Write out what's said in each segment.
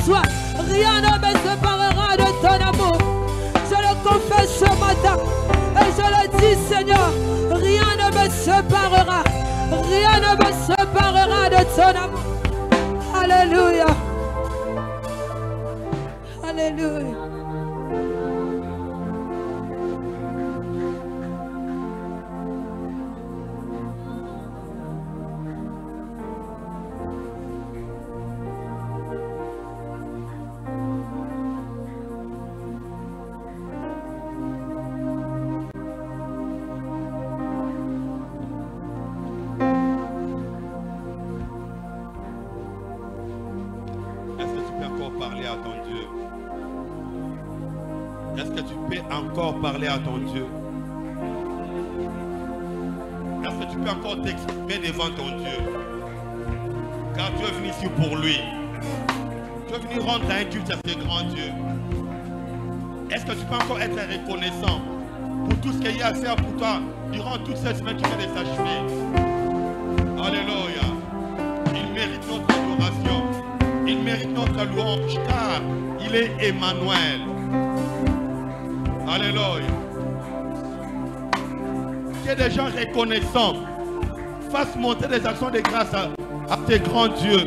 soit, rien ne me séparera de ton amour. Je le confesse ce matin et je le dis, Seigneur, rien ne me séparera. Rien ne me séparera de ton amour. Alléluia. Alléluia. Parler à ton Dieu. Est-ce que tu peux encore t'exprimer devant ton Dieu? Car tu es venu ici pour lui. Tu es venu rendre un culte à ce grand Dieu. Est-ce que tu peux encore être reconnaissant pour tout ce qu'il y a à faire pour toi durant toute cette semaine qui vient de s'achever? Alléluia. Il mérite notre adoration. Il mérite notre louange car il est Emmanuel. Alléluia. Que des gens reconnaissants fassent monter des actions de grâce à tes grands dieux.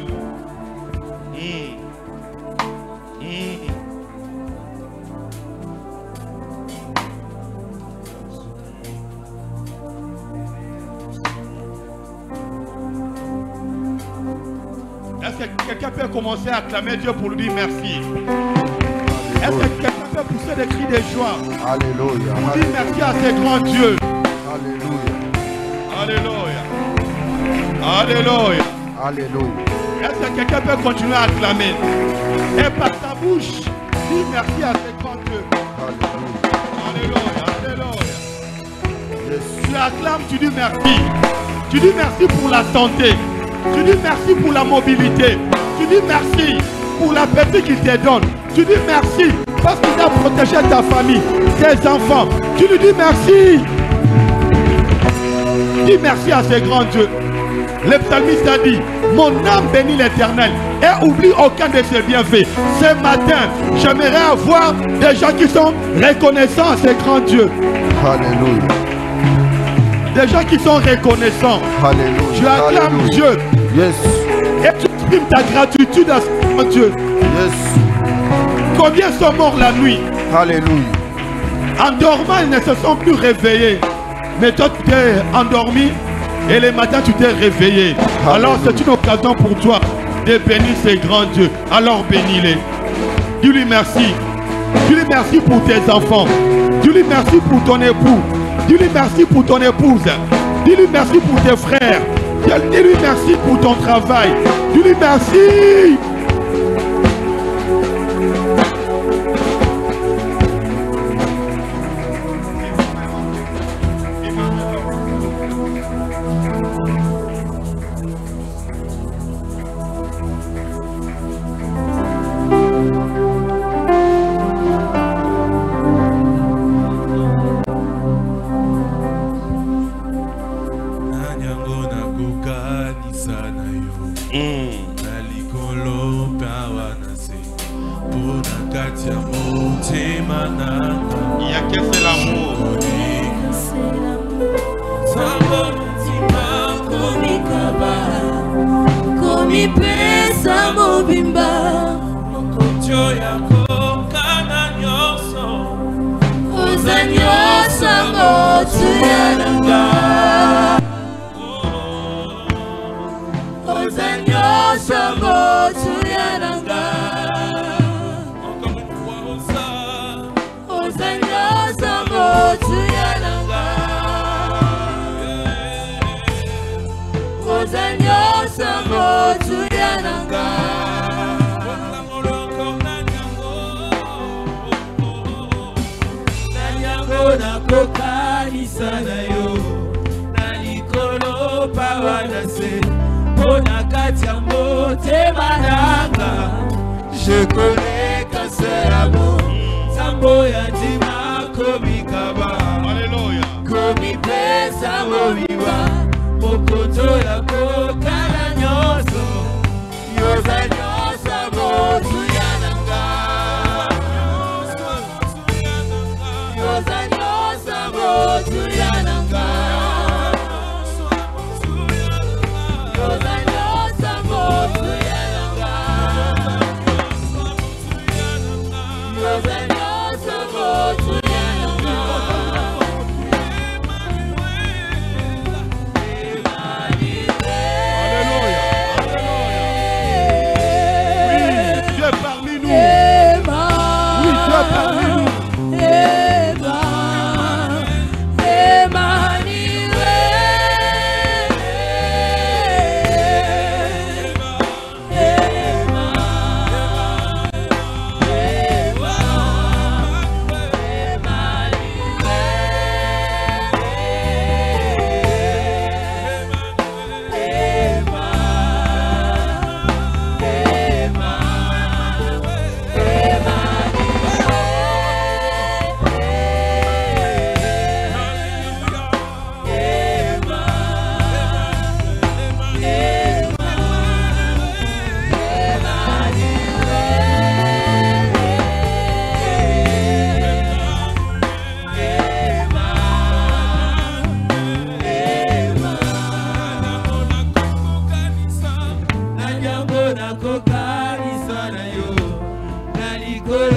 Est-ce que quelqu'un peut commencer à acclamer Dieu pour lui dire merci? Est-ce que quelqu'un peut pousser des cris de joie? Alléluia. Pour dire merci à ces grands dieux. Alléluia. Alléluia. Alléluia. Alléluia. Est-ce que quelqu'un peut continuer à acclamer? Et par ta bouche, dis merci à ces grands dieux. Alléluia. Alléluia. Yes. Tu acclames, tu dis merci. Tu dis merci pour la santé. Tu dis merci pour la mobilité. Tu dis merci pour l'appétit qu'il te donne. Tu dis merci parce qu'il a protégé ta famille, tes enfants. Tu lui dis merci. Dis merci à ces grands dieux. Le psalmiste a dit, mon âme bénit l'Éternel et oublie aucun de ses bienfaits. Ce matin, j'aimerais avoir des gens qui sont reconnaissants à ces grands dieux. Alléluia. Des gens qui sont reconnaissants. Alléluia. Tu acclames Alléluia. Dieu. Yes. Et tu exprimes ta gratitude à ce grand Dieu. Yes. Combien sont morts la nuit? Alléluia. En dormant, ils ne se sont plus réveillés. Mais toi, tu t'es endormi et le matin, tu t'es réveillé. Alléluia. Alors, c'est une occasion pour toi de bénir ces grands dieux. Alors, bénis-les. Dis-lui merci. Dis-lui merci pour tes enfants. Dis-lui merci pour ton époux. Dis-lui merci pour ton épouse. Dis-lui merci pour tes frères. Dis-lui merci pour ton travail. Dis-lui merci. Il y a que c'est l'amour. Je connais que c'est l'amour. Samboya Dima Komikaba. Alléluia. Komi pesa moviwa. Mokoto yako kana nyoso. Yosa nyosa motu ya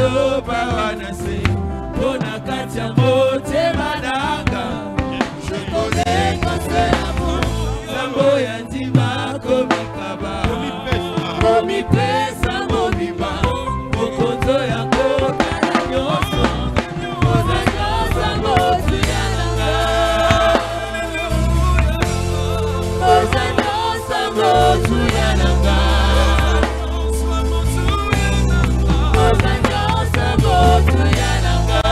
maloba wanase Pona katia mote mananga Je connais quand c'est l'amour Zambo yantima komikaba Komi pesa mobima Mokoto yango kana nyoso Moza nyosa motu yananga Moza nyosa motu yananga Moza nyosa motu yananga Moza nyosa motu yananga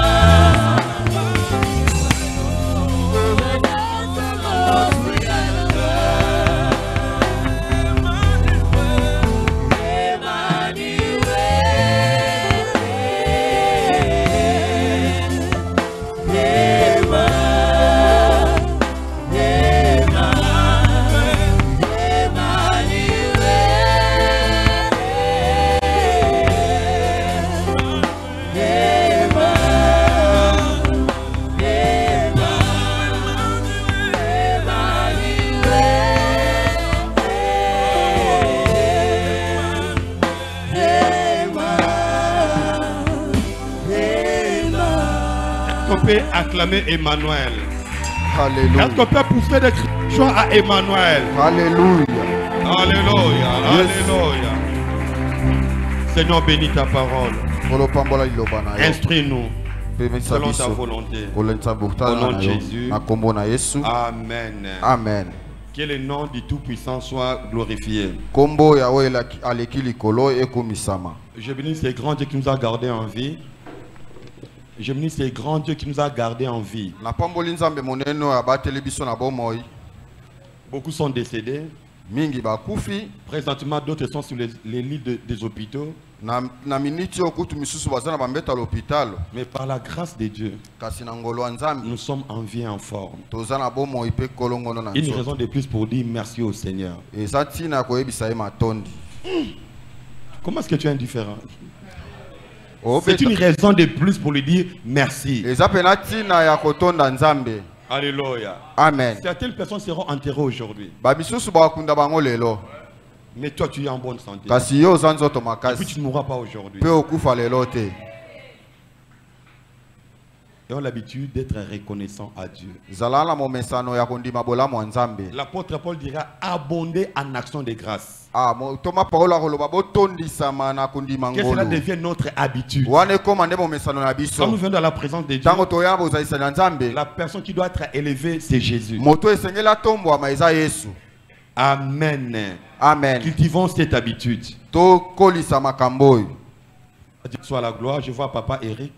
On peut acclamer Emmanuel. Alléluia. Est-ce qu'on peut pousser des cris de joie à Emmanuel? Alléluia. Alléluia. Yes. Alléluia. Seigneur, bénis ta parole. Kolopambola liloba na yo. Instruis-nous Pemisa selon ta biso. volonté. Kolenza Au burtana nom na de yo. Jésus. Na kombo na Yesu. Amen. Amen. Que le nom du Tout-Puissant soit glorifié. Kombo ya oyo aleki likolo ekomisama. Je bénis ces grands dieux qui nous a gardés en vie. Je bénis ces grands dieux qui nous a gardés en vie. Na pamboli nzambe moneno abateli biso na bomoi. Beaucoup sont décédés. Mingi bakufi. Présentement, d'autres sont sur les lits des hôpitaux. Na miniti okutu misusu bazana bambeta l'hôpital. Mais par la grâce de Dieu, Kasi na ngolo nzambe nous sommes en vie et en forme. tozana bomoi pe kolongono na Une nzoto. raison de plus pour dire merci au Seigneur. Eza tina koyebisa ye matondi. Comment est-ce que tu es indifférent? Obeta- C'est une raison de plus pour lui dire merci. Eza pena tina ya kotonda nzambe. Alléluia. Amen. Certaines personnes seront enterrées aujourd'hui. Babisusu bakunda bango lelo. Mais toi, tu es en bonne santé. Kasi yo oza nzoto Et puis makasi. tu ne mourras pas aujourd'hui. Pe okufa lelo te. Et on a l'habitude d'être reconnaissant à Dieu. Zala na momesano ya kondima bolamu ya nzambe. L'apôtre Paul dira abonder en action de grâce. Ah, toma parola koloba botondisama na kondima Que cela ngolo. devienne notre habitude. Wane koma nde momesano na Quand nous biso. venons dans la présence de Dieu, Tango toya bozalisa na nzambe. la personne qui doit être élevée, c'est Jésus. Moto esengela tombo ama eza Yesu. Amen. Amen. Cultivons cette habitude. To kolisa makambo oyo. À Dieu soit la gloire. Je vois Papa Eric.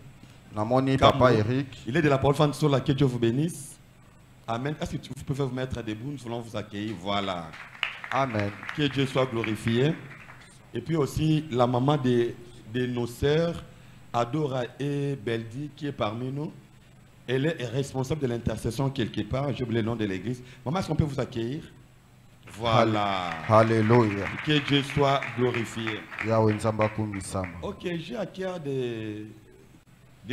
Namoni Comme papa nous. Eric. Il est de la parole femme sur laquelle Dieu vous bénisse. Amen. Est-ce que vous pouvez vous mettre debout? Nous voulons vous accueillir. Voilà. Amen. Que Dieu soit glorifié. Et puis aussi la maman de nos sœurs, Adora et Beldi, qui est parmi nous. Elle est responsable de l'intercession quelque part. J'ai oublié le nom de l'église. Maman, est-ce qu'on peut vous accueillir? Voilà. Alléluia. Que Dieu soit glorifié. Yawe nzamba kumisama. Ok, j'ai à cœur de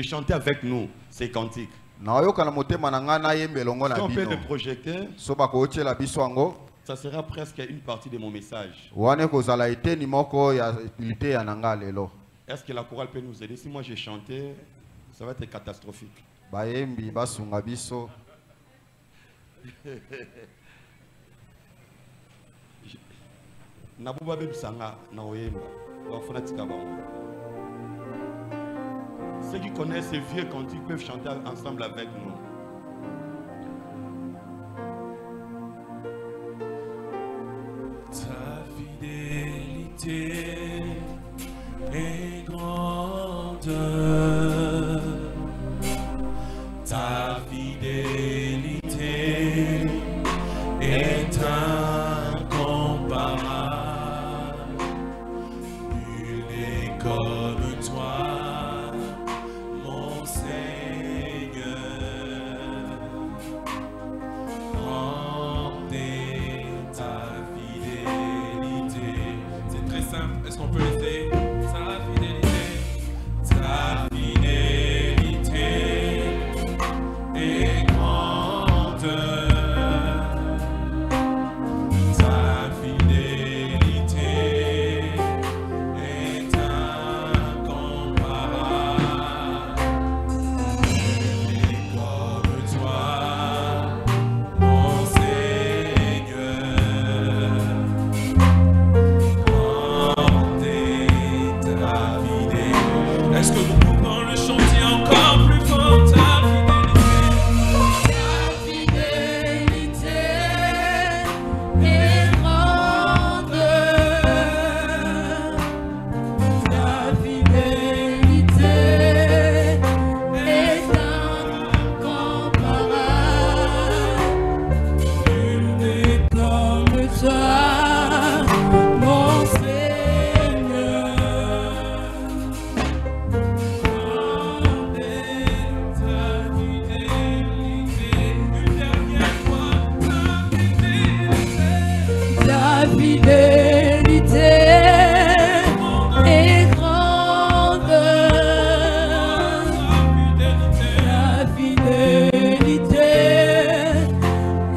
chanter avec nous ces cantiques. Na yoka na motema na nga na yembe longo Si na on peut bino. le projeter, So bakotiela biso yango. ça sera presque une partie de mon message. Wane kozala eteni moko ya lite ya nanga lelo. Est-ce que la chorale peut nous aider? Si moi j'ai chanté, ça va être catastrophique. Bayembi basunga biso. Nabuba Bebsanga, Naoyemba, Wafunatika Bango. Ceux qui connaissent ces vieux cantiques peuvent chanter ensemble avec nous. Ta fidélité est grande. Ta fidélité est incomparable. Nul n'est comme toi, mon Seigneur. Grande est ta fidélité. C'est très simple. Est-ce qu'on peut l'essayer? Ta fidélité est grande. Ta fidélité est incomparable. Est-ce que nous pouvons le chanter encore plus fort? Ta fidélité est grande. Ta fidélité est incomparable. Nul n'est comme toi, mon Seigneur. Ta fidélité est grande. Ta fidélité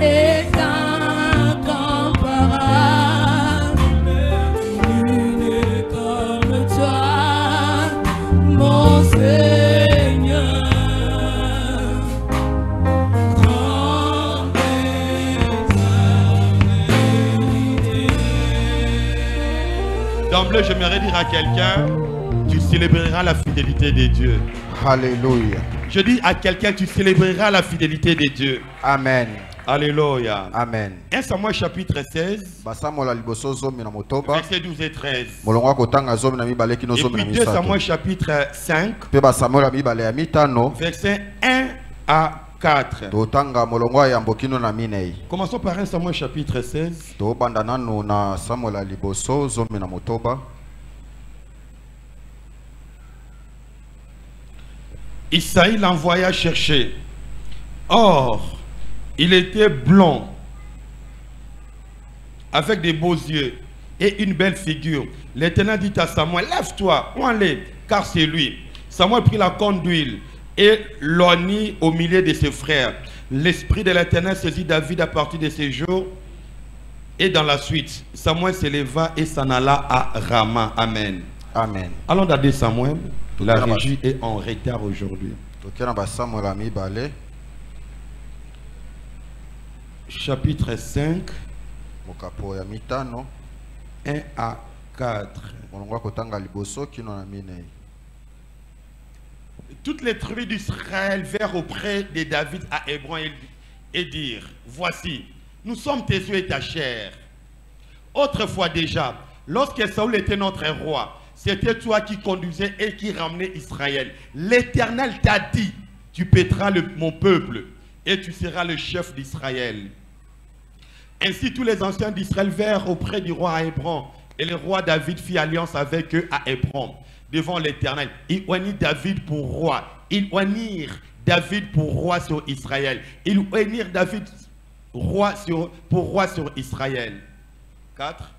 est incomparable. Nul n'est comme toi, mon Seigneur. Grande est ta fidélité. D'emblée, j'aimerais dire à quelqu'un, tu célébreras la fidélité de Dieu. Hallelujah. Je dis à quelqu'un, tu célébreras la fidélité de Dieu. Amen. Alléluia. Amen. 1 Samuel chapitre 16, Basamola liboso zomi na motoba. versets 12 et 13. Molongwa kotanga zomi na mibale kino Et zomi na puis 2 Samuel misato. chapitre 5, Pe basamola mibale ya mitano. versets 1 à 4. Totanga molongwa ya mbokino na minei. Commençons par 1 Samuel chapitre 16. Tobanda nanu na Samola liboso zomi na motoba. Isaïe l'envoya chercher. Or, il était blond, avec des beaux yeux et une belle figure. L'Éternel dit à Samuel, lève-toi, prends-le, car c'est lui. Samuel prit la corne d'huile et l'oignit au milieu de ses frères. L'Esprit de l'Éternel saisit David à partir de ces jours. Et dans la suite, Samuel s'éleva et s'en alla à Rama. Amen. Amen. Allons dans 2 Samuel. La Amen. régie est en retard aujourd'hui. Tokena basamola mibale. Chapitre 5, Mokapo ya mitano. 1 à 4. Molongwa kotanga liboso kino na minei. Toutes les tribus d'Israël vinrent auprès de David à Hébron et dirent, voici, nous sommes tes yeux et ta chair. Autrefois déjà, lorsque Saül était notre roi, c'était toi qui conduisais et qui ramenais Israël. L'Éternel t'a dit, tu paîtras mon peuple et tu seras le chef d'Israël. Ainsi tous les anciens d'Israël vinrent auprès du roi à Hébron, et le roi David fit alliance avec eux à Hébron, devant l'Éternel. Ils oignirent David pour roi. Ils oignirent David pour roi sur Israël. Ils oignirent David pour roi sur Israël. 4.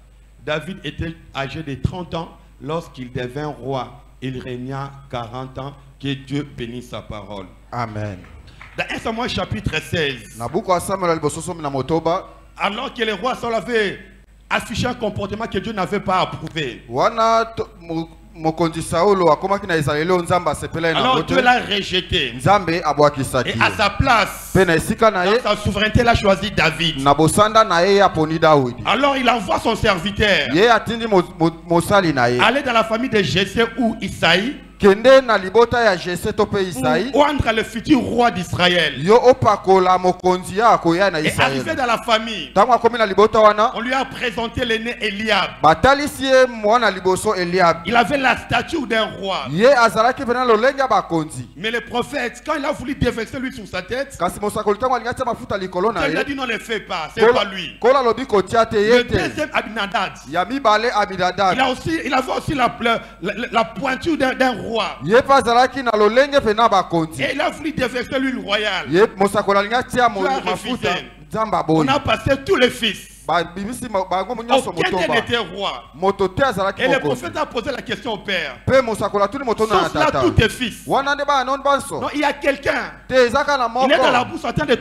David était âgé de 30 ans lorsqu'il devint roi. Il régna 40 ans. Que Dieu bénisse sa parole. Amen. Dans 1 Samuel chapitre 16, Na buku asamola liboso zomi na motoba. alors que le roi Saul avait affiché un comportement que Dieu n'avait pas approuvé, Wana mokonzi Saulo akomaki na Israelo nzamba asepela na alors bote. Dieu l'a rejeté. Nzambe abwakisaki. Et à sa place, Pe na esika na ye dans sa souveraineté, il a choisi David. na bosanda na ye aponi Daudi. Alors il envoie son serviteur Ye atindi mosali na ye. aller dans la famille de Jessé ou Isaïe, Kende na libota ya Jesse to pe Isaïe. pour oindre le futur roi d'Israël. Yo opakola mokonzi ya akoya na Et arrivé Israël. dans la famille, Tango akomi na libota wana on lui a présenté l'aîné Eliab. batalisi ye mwana liboso Eliab. Il avait la stature d'un roi. Ye azalaki pena lolenge ya bakonzi. Mais le prophète, quand il a voulu déverser lui sur sa tête, Kasi mosakoli tango alingi atia mafuta likolo na Dieu lui a ye. dit non, ne le fais pas, c'est pas lui. Kola lobi kotia te Le ye te. deuxième Abinadad, Ya mibale Abinadab. il avait aussi la pointure d'un roi. Ye pa azalaki na lolenge pena bakonzi. Et il a voulu déverser l'huile royale. Ye mosakoli alingi atia Dieu a mafuta refusé. nzamba On boni. a passé tous les fils. Bimisi bango nyonso Aucun motoba. n'était roi. Moto te azalaki Et le mokonzi. prophète a posé la question au père. Pe mosakola tuni moto na Sont là tata. tous tes fils. Wana nde ba non banso. Non, il y a quelqu'un. Te ezaka na Il est dans la moko. bourse en train de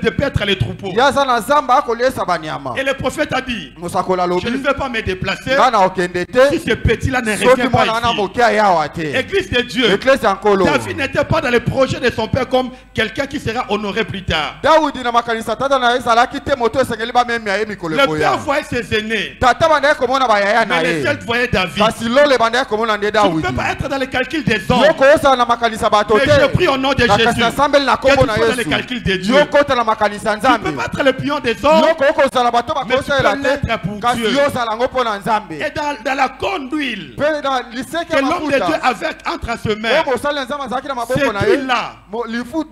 paître les troupeaux. Yaza na zamba akoliesa banyama. Et le prophète a dit, Mosakola je ne lobi. vais pas me déplacer Ngana okende si te. ce petit-là ne Soki revient pas mwana wana ici. moke ayawa te. Église de Dieu. Église ya nkolo. David n'était pas dans les projets de son père comme quelqu'un qui sera honoré plus tard. Daudi na makanisa tata na ezalaki te moto esengeli ba memi ya ye mikolo mokolo Le koya. père voyait ses aînés. Tata bandaki komona bayaya na Mais les ye. seuls voyaient David. Kasi lole bandaki komona nde Tu ne Dawidi. peux pas être dans les calculs des hommes. Yoko osa na makanisa bato Mais te. je prie au nom de Na Jésus. kasi assemble na Que tu kombo na sois dans les Yesu. calculs de Dieu. Yoko ota na makanisa Tu ne peux nzambe. pas être le pion des hommes. Yoko oko la bato Mais tu bakosa peux la l'être te. pour Kasi Dieu. yo sala ngo pona nzambe. Et dans la corne d'huile Pe na liseke que l'homme de Dieu mafuta. avait entre ses mains, Omo sala nzambe zaki na maboko cette na ye. huile-là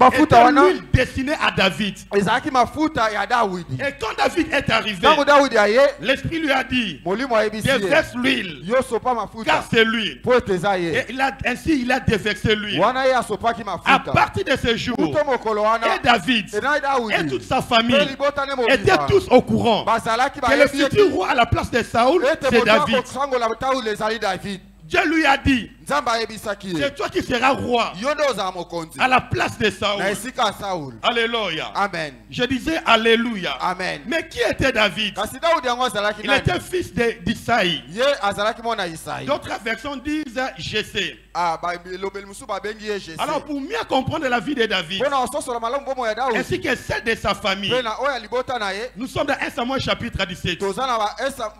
Mafuta était wana. l'huile destinée à David. Ezaki mafuta ya Dawidi. Et quand David est arrivé, Tango Dawidi aye. l'Esprit lui a dit, Molimo ayebisi ye. déverse l'huile, Yo sopa car mafuta. c'est lui. Po eteza Et ye. ainsi il a déversé l'huile. Wana ye asopaki À mafuta. partir de ce jour, Uto mokolo wana. et David Et na et Dawidi. toute sa famille Pe libotane mo étaient biba. tous au courant Bazalaki que le bayebi futur ete. roi à la place de Saoul, Ete c'est moto David. akosangola Sauli ezali David. Dieu lui a dit, Nzambe ayebisaki ye. c'est toi qui seras roi Yo nde ozala mokonzi. à la place de Saoul. Na esika ya Sauli. Alléluia. Amen. Je disais Alléluia. Amen. Mais qui était David? Kasi Dawidi yango azalaki Il nani? était fils d'Isaïe. Ye azalaki mwana Isaïe. D'autres versions disent Jessé. Ah ba elobeli mosusu babengi ye Jesse. Alors pour mieux comprendre la vie de David, Mpona ososola malamu bomo ya Dawidi. ainsi que celle de sa famille, Mpe na oyo ya libota na ye. nous sommes dans 1 Samuel chapitre 17. Toza na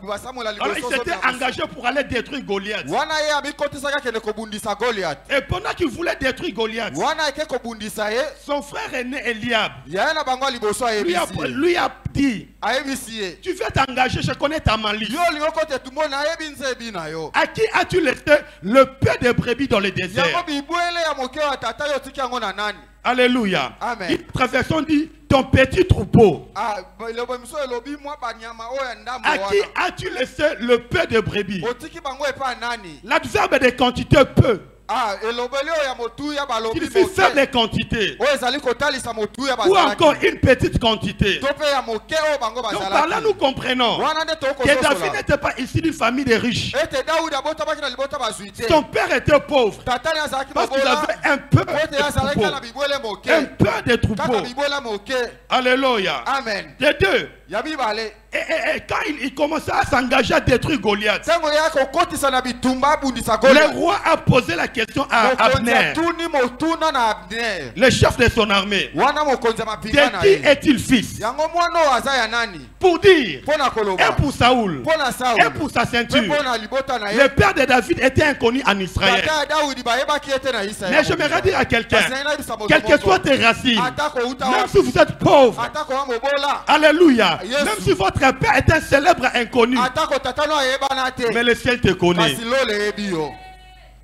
basamuela Alors il liboso s'était engagé pour aller détruire Goliath. wana ye abikotisaka kende kobundisa Goliath. Et pendant qu'il voulait détruire Goliath, Wana eke kobundisa ye. son frère aîné Eliab Yaye na bango ya liboso ayebisi ye. lui a dit, Ayebisi ye. tu veux t'engager, je connais ta malice. Yo olingi okota etumbo na yebi nze ebi na yo. À qui as-tu laissé le peu de brebis dans le désert? Yango bibwele ya moke ya tata yo otiki yango na nani? Alléluia. Amen. Une traversation dit, ton petit troupeau. Ah, elobo miso elobi mwa banyama oyo ya ndambo À qui wana. as-tu laissé le peu de brebis? Otiki bango epa nani? L'adverbe des quantités peu Ah, elobeli oyo ya motuya balobi signifie faire moke. des quantités. Oyo ezali kotalisa motuya Ou bazalaki. encore une petite quantité. To pe ya moke oyo bango Donc par là, nous bazalaki. comprenons Wana nde que tokososola. David n'était pas issu d'une famille de riches. Ete Dawidi abotamaki na libota bazwi te. Son père était pauvre Tatani azalaki parce qu'il babola. avait un peu Ete de azalaki na troupeau. bibwele moke. Un peu de Kaka troupeau. bibwele moke. Alléluia. Amen. De deux. Ya mibale. Et quand il commençait à s'engager à détruire Goliath, Tango ya kokotisa na bitumba abundisa le Goliath. roi a posé la question à Mokonzi Abner, atuni motuna na Abner. le chef de son armée. Wana mokonzi mapinga na De qui ye. est-il fils? Yango mwana oyo aza ya nani? Pour dire, Pona et koloba. pour Saoul, Pona et Saul. pour sa Pe ceinture. pona libota na Le ye. père de David était inconnu en Israël. Tata ya Dawidi bayebaki ete na Israël. Mais j'aimerais dire à quelqu'un, Kasi na yebisa moto quelles que moko. soient tes racines, Atako uta même wapi. si vous êtes pauvre, Atako wa mobola. alléluia, Yes. même si votre père est un célèbre inconnu, Atako tata no ayebana te. mais le ciel te connaît. Kasi lole yebi yo.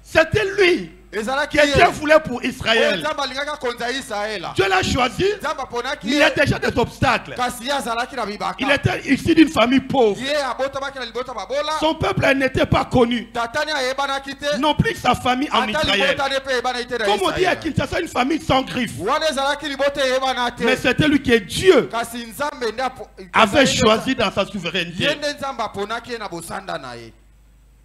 C'était lui Ezalaki que ye. Dieu voulait pour Oyo Israël. Nzambe alingaka konza Israël. Dieu l'a choisi, Nzambe aponaki mais il y ye. a déjà des obstacles. Kasi ye azalaki na bibaka. Il était issu d'une famille pauvre. Ye abotamaki na libota babola. Son peuple n'était pas connu, Tatani ayebanaki te. non plus que sa famille en Ata Israël. libota ne pe eyebana ite na Comme on dit à Israël. Kinshasa, une famille sans griffes. Wana ezalaki libota eyebana te. Mais c'était lui que Dieu Kasi Nzambe nde avait choisi dans sa souveraineté. Ye nde Nzambe aponaki ye na bosanda na ye.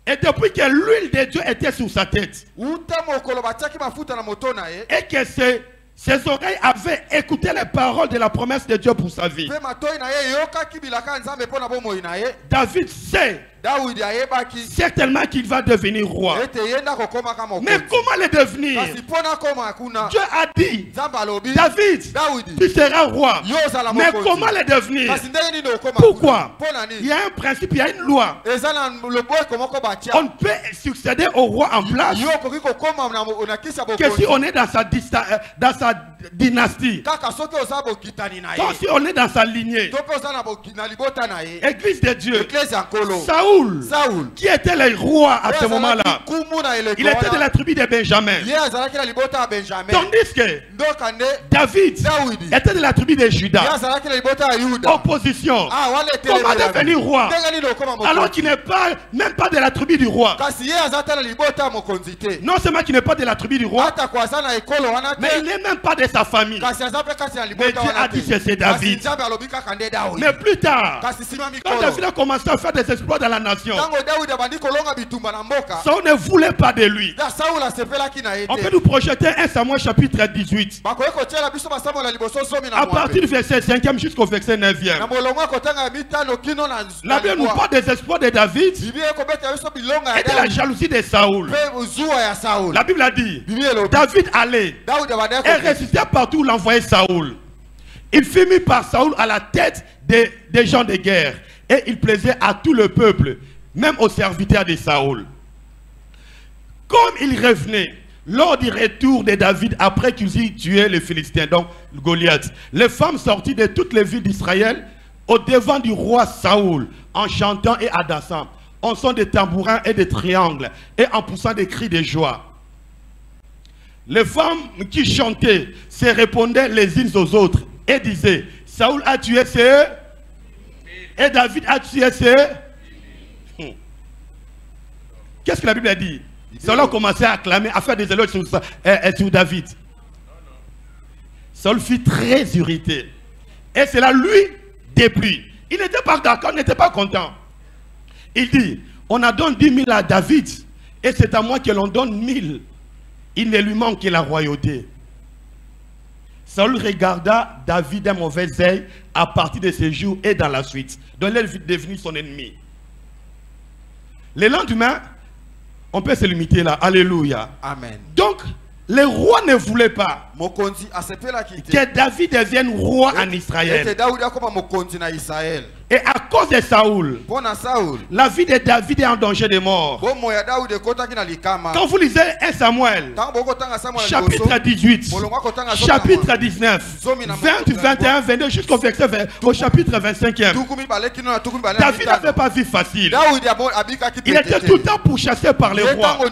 Et depuis que l'huile de Dieu était sur sa tête, Uta mokolo batiaki mafuta na moto na ye. et que ses oreilles avaient écouté les paroles de la promesse de Dieu pour sa vie, Pe matoi na ye eyokaki bilaka Nzambe mpo na bomoi na ye. David sait Dawidi ayebaki certainement qu'il va devenir roi. ete ye nde akokomaka Mais mokonzi. comment le devenir? Kasi mpo na koma kuna Dieu a dit, Nzambe alobi David, Dawidi tu seras roi. yo ozala Mais mokonzi. comment le devenir? Kasi ndenge nini okoma Pourquoi? kuna? Mpo na Il y nini? a un principe, il y a une loi. Eza na loboko moko batia. On ne peut succéder au roi en place Yo okoki kokoma na kisa que si bokonzi. on est dans sa dynastie, Kaka soki oza bokitani na quand ye. si on est dans sa lignée. To pe oza na libota na ye. Église de Dieu, Église ya nkolo. Saoul, Saul. qui était le roi à ce moment-là, Kumu na eleko il était de wana. la tribu de Benjamin. Ye azalaki na libota ya Benjamin. Tandis que Ndoka nde David Dawidi. était de la tribu de Ye Juda. azalaki na libota ya Yuda. Opposition. Ah wana Comment devenir roi Ndenge nini okoma mokonzi? alors qu'il n'est pas même pas de la tribu du roi? Kasi ye aza te na libota ya mokonzi te. Non seulement qu'il n'est pas de la tribu du roi, Ata ko aza na ekolo wana mais il te. n'est même pas de sa famille. Kasi aza pe kasi na Mais libota Dieu a wana dit te. c'est David. Kasi Nzambe alobi kaka nde Dawidi. Mais plus tard, Kasi sima quand mikolo. David a commencé à faire des exploits dans la nation, Tango Dawidi abandi kolonga bitumba na mboka. Saul ne voulait pas de lui. Da Saul asepelaki na ye On peut te. nous projeter 1 Samuel chapitre 18. Bakoki kotiela biso basambo na liboso zomi na À mwambe. partir du verset 5e jusqu'au verset Na 9e. molongo akotanga ya mitano kino na La Bible nous libwa. parle des exploits de David Bibi ekobeta biso bilonga et ya de la Dawidi. jalousie de Saoul. Pe zuwa ya Saul. La Bible a dit, Bibi elobi. David allait Dawidi abandi et résistait partout où l'envoyait Saoul. Il fut mis par Saoul à la tête des gens de guerre. et il plaisait à tout le peuple, même aux serviteurs de Saoul. Comme il revenait lors du retour de David après qu'ils aient tué les Philistins, donc Goliath, les femmes sorties de toutes les villes d'Israël au devant du roi Saoul en chantant et en dansant, en son de tambourins et de triangles et en poussant des cris de joie. Les femmes qui chantaient se répondaient les unes aux autres et disaient, Saoul a tué ses et David a tué ses. Qu'est-ce que la Bible a dit? Saul a commencé à acclamer, à faire des éloges sur David. Saul fut très irrité. Et cela lui déplut. Il n'était pas d'accord, il n'était pas content. Il dit, on a donné 10 000 à David, et c'est à moi que l'on donne 1000. Il ne lui manque que la royauté. Saul regarda David d'un mauvais œil à partir de ce jour et dans la suite. Donc il est devenu son ennemi. Le lendemain, on peut se limiter là. Alléluia. Amen. Donc, le roi ne voulait pas que David devienne roi en Israël. Et à cause de Saoul, la vie de David est en danger de mort. Quand vous lisez 1 Samuel, chapitre 18, chapitre 19, 20, 21, 22, jusqu'au verset au chapitre 25e, David n'avait pas vie facile. Il était tout le temps pourchassé par les rois. Il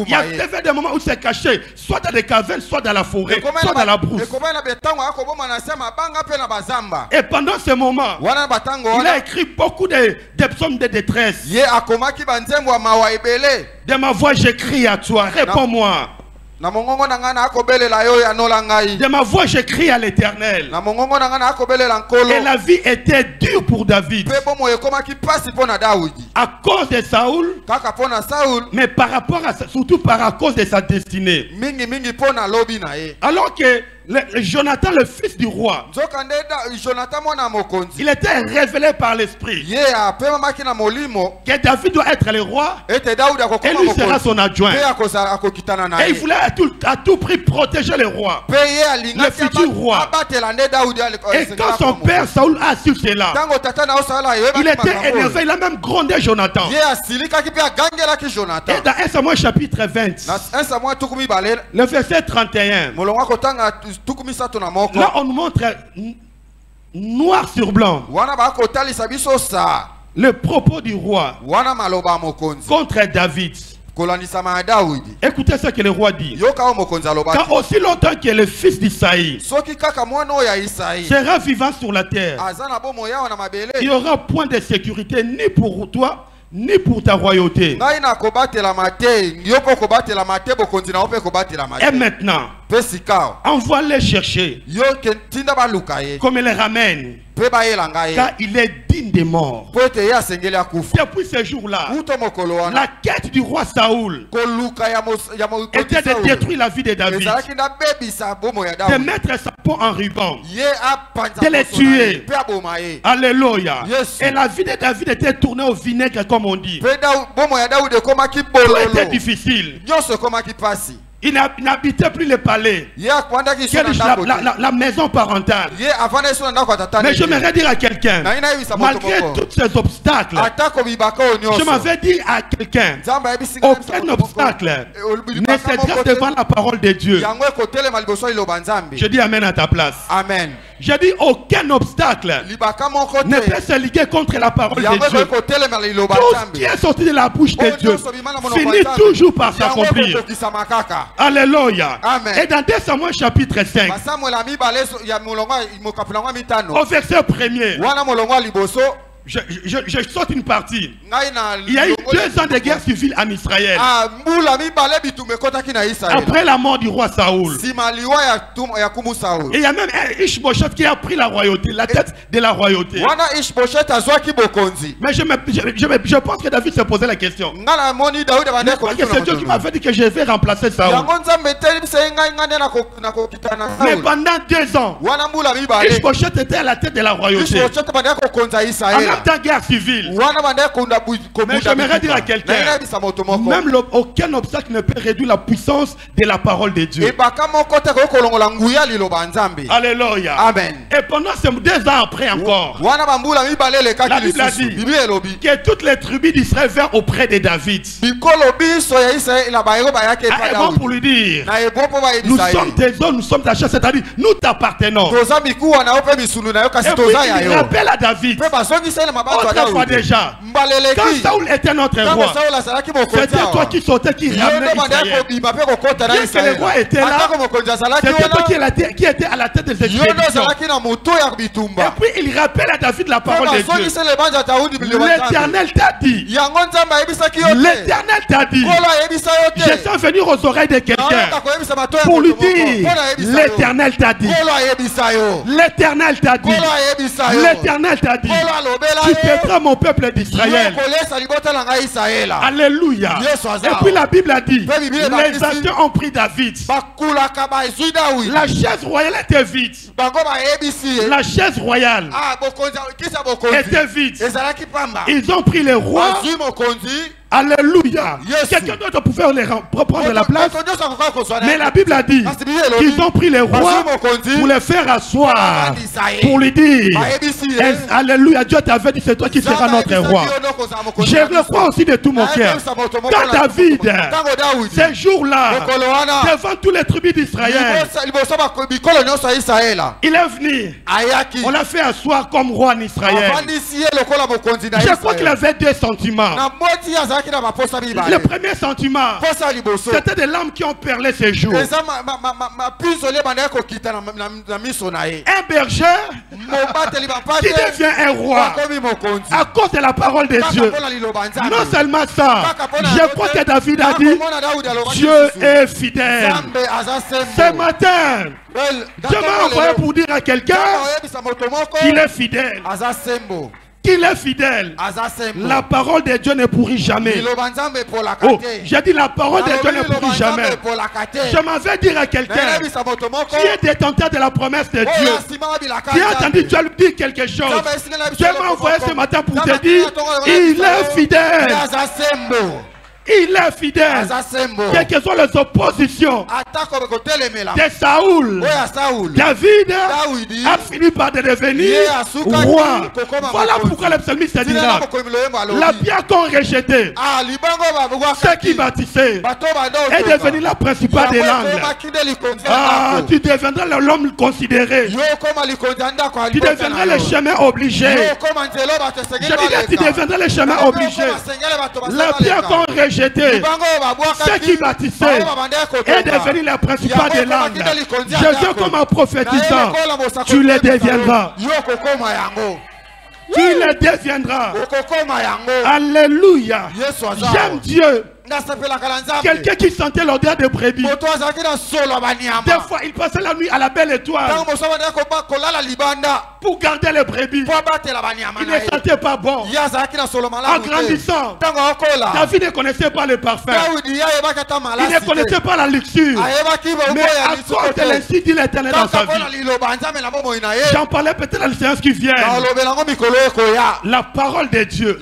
y avait des moments où il s'est caché, soit dans les cavernes, soit dans la forêt, soit dans la brousse. Et pendant ce moment, il a écrit beaucoup de psaumes de détresse. De ma voix, j'écris à toi, réponds-moi. De ma voix, j'écris à l'Éternel. Et la vie était dure pour David. À cause de Saoul, mais par rapport à surtout à cause de sa destinée. Alors que Jonathan, le fils du roi, il était révélé par l'esprit que David doit être le roi et lui sera son adjoint. Et il voulait à tout prix protéger le roi, le futur roi. Et quand son père Saoul a su cela, il était énervé, il a même grondé Jonathan. Et dans 1 Samuel chapitre 20, le verset 31, là on nous montre noir sur blanc le propos du roi contre David. Écoutez ce que le roi dit. Car aussi longtemps que le fils d'Isaïe sera vivant sur la terre, il n'y aura point de sécurité ni pour toi ni pour ta royauté. Et maintenant, envoie-les chercher, comme il les ramène, car il est digne de mort. Depuis ce jour-là, la quête du roi Saoul était de détruire la vie de David, de mettre sa peau en ruban, de les tuer. Alléluia. Et la vie de David était tournée au vinaigre, comme on dit. Tout était difficile. Il n'habitait plus le palais, la maison parentale. Mais je m'aimerais dire à quelqu'un, malgré tous ces obstacles, je m'avais dit à quelqu'un, aucun obstacle ne cédera devant la parole de Dieu. Je dis amen à ta place. Amen. Je dis aucun obstacle ne peut se liguer contre la parole de Dieu. Tout ce qui est sorti de la bouche de Dieu finit toujours par s'accomplir. Alléluia. Et dans 2 Samuel chapitre 5, au verset 1er, je saute une partie. Il y a eu 2 ans de guerre civile en Israël. Après la mort du roi Saoul. Et il y a même un Ishbosheth qui a pris la royauté, la tête de la royauté. Mais je pense que David se posait la question. C'est Dieu qui m'a fait dire que je vais remplacer Saoul. Mais pendant 2 ans, Ishbosheth était à la tête de la royauté. En même ta guerre civile. Mais j'aimerais dire à quelqu'un, même aucun obstacle ne peut réduire la puissance de la parole de Dieu. Alléluia. Amen. Et pendant ces 2 ans après encore, la Bible a dit que toutes les tribus d'Israël vinrent auprès de David. Bon pour lui dire, nous sommes tes hommes, nous sommes ta chair, c'est-à-dire nous t'appartenons. Et puis il rappelle à David, autrefois déjà, quand Saoul était notre roi, c'était toi qui sortais, qui ramenait Israël. Bien que le roi était là, c'était toi qui étais à la tête des expéditions. Et puis il rappelle à David la parole de Dieu. L'Éternel t'a dit, l'Éternel t'a dit, je suis venu aux oreilles de quelqu'un pour lui dire, l'Éternel t'a dit, l'Éternel t'a dit, l'Éternel t'a dit, tu pèteras mon peuple d'Israël. Alléluia. Et puis la Bible a dit, les acteurs ont pris David. La chaise royale était vide. La chaise royale était vide. Ils ont pris les rois. Alléluia. Quelqu'un d'autre pouvait prendre la place. Mais la Bible a dit qu'ils ont pris les rois pour les faire asseoir. Pour lui dire, alléluia, Dieu t'avait dit c'est toi qui seras notre roi. Je le crois aussi de tout mon cœur. Quand David, ces jours-là, devant tous les tribus d'Israël, il est venu. On l'a fait asseoir comme roi en Israël. Je crois qu'il avait 2 sentiments. Le premier sentiment, c'était des larmes qui ont perlé ses jours. Un berger qui devient un roi à cause de la parole de Dieu. Non seulement ça, je crois que David a dit, Dieu est fidèle. Ce matin, Dieu m'a envoyé pour dire à quelqu'un qu'il est fidèle. Qu'il est fidèle. La parole de Dieu ne pourrit jamais. Oh, j'ai dit la parole de Dieu ne pourrit jamais. Je m'en vais dire à quelqu'un qui est détenteur de la promesse de Dieu, qui a entendu Dieu lui dire quelque chose. Dieu m'a envoyé ce matin pour te dire, il est fidèle. Il est fidèle. Quelles que soient les oppositions de Saoul, David a fini par devenir roi. Voilà pourquoi le psalmiste dit là, la pierre qu'on rejetait, ceux qui bâtissaient, est devenu la principale des langues. Ah, tu deviendras l'homme considéré. Tu deviendras le chemin obligé. Je disais, tu deviendras le chemin obligé. La pierre qu'on rejetait, ceux qui bâtissaient est devenu la principale des langues. Jésus, comme en prophétisant, tu les deviendras. Tu les deviendras. Alléluia. J'aime Dieu. Quelqu'un qui sentait l'odeur de brebis. Des fois, il passait la nuit à la belle étoile pour garder les brebis. Il ne sentait pas bon. En grandissant, David ne connaissait pas le parfum. Il ne connaissait pas la luxure. Mais à cause de l'instinct de l'Éternel dans sa vie. J'en parlais peut-être dans les séances qui viennent. La parole de Dieu,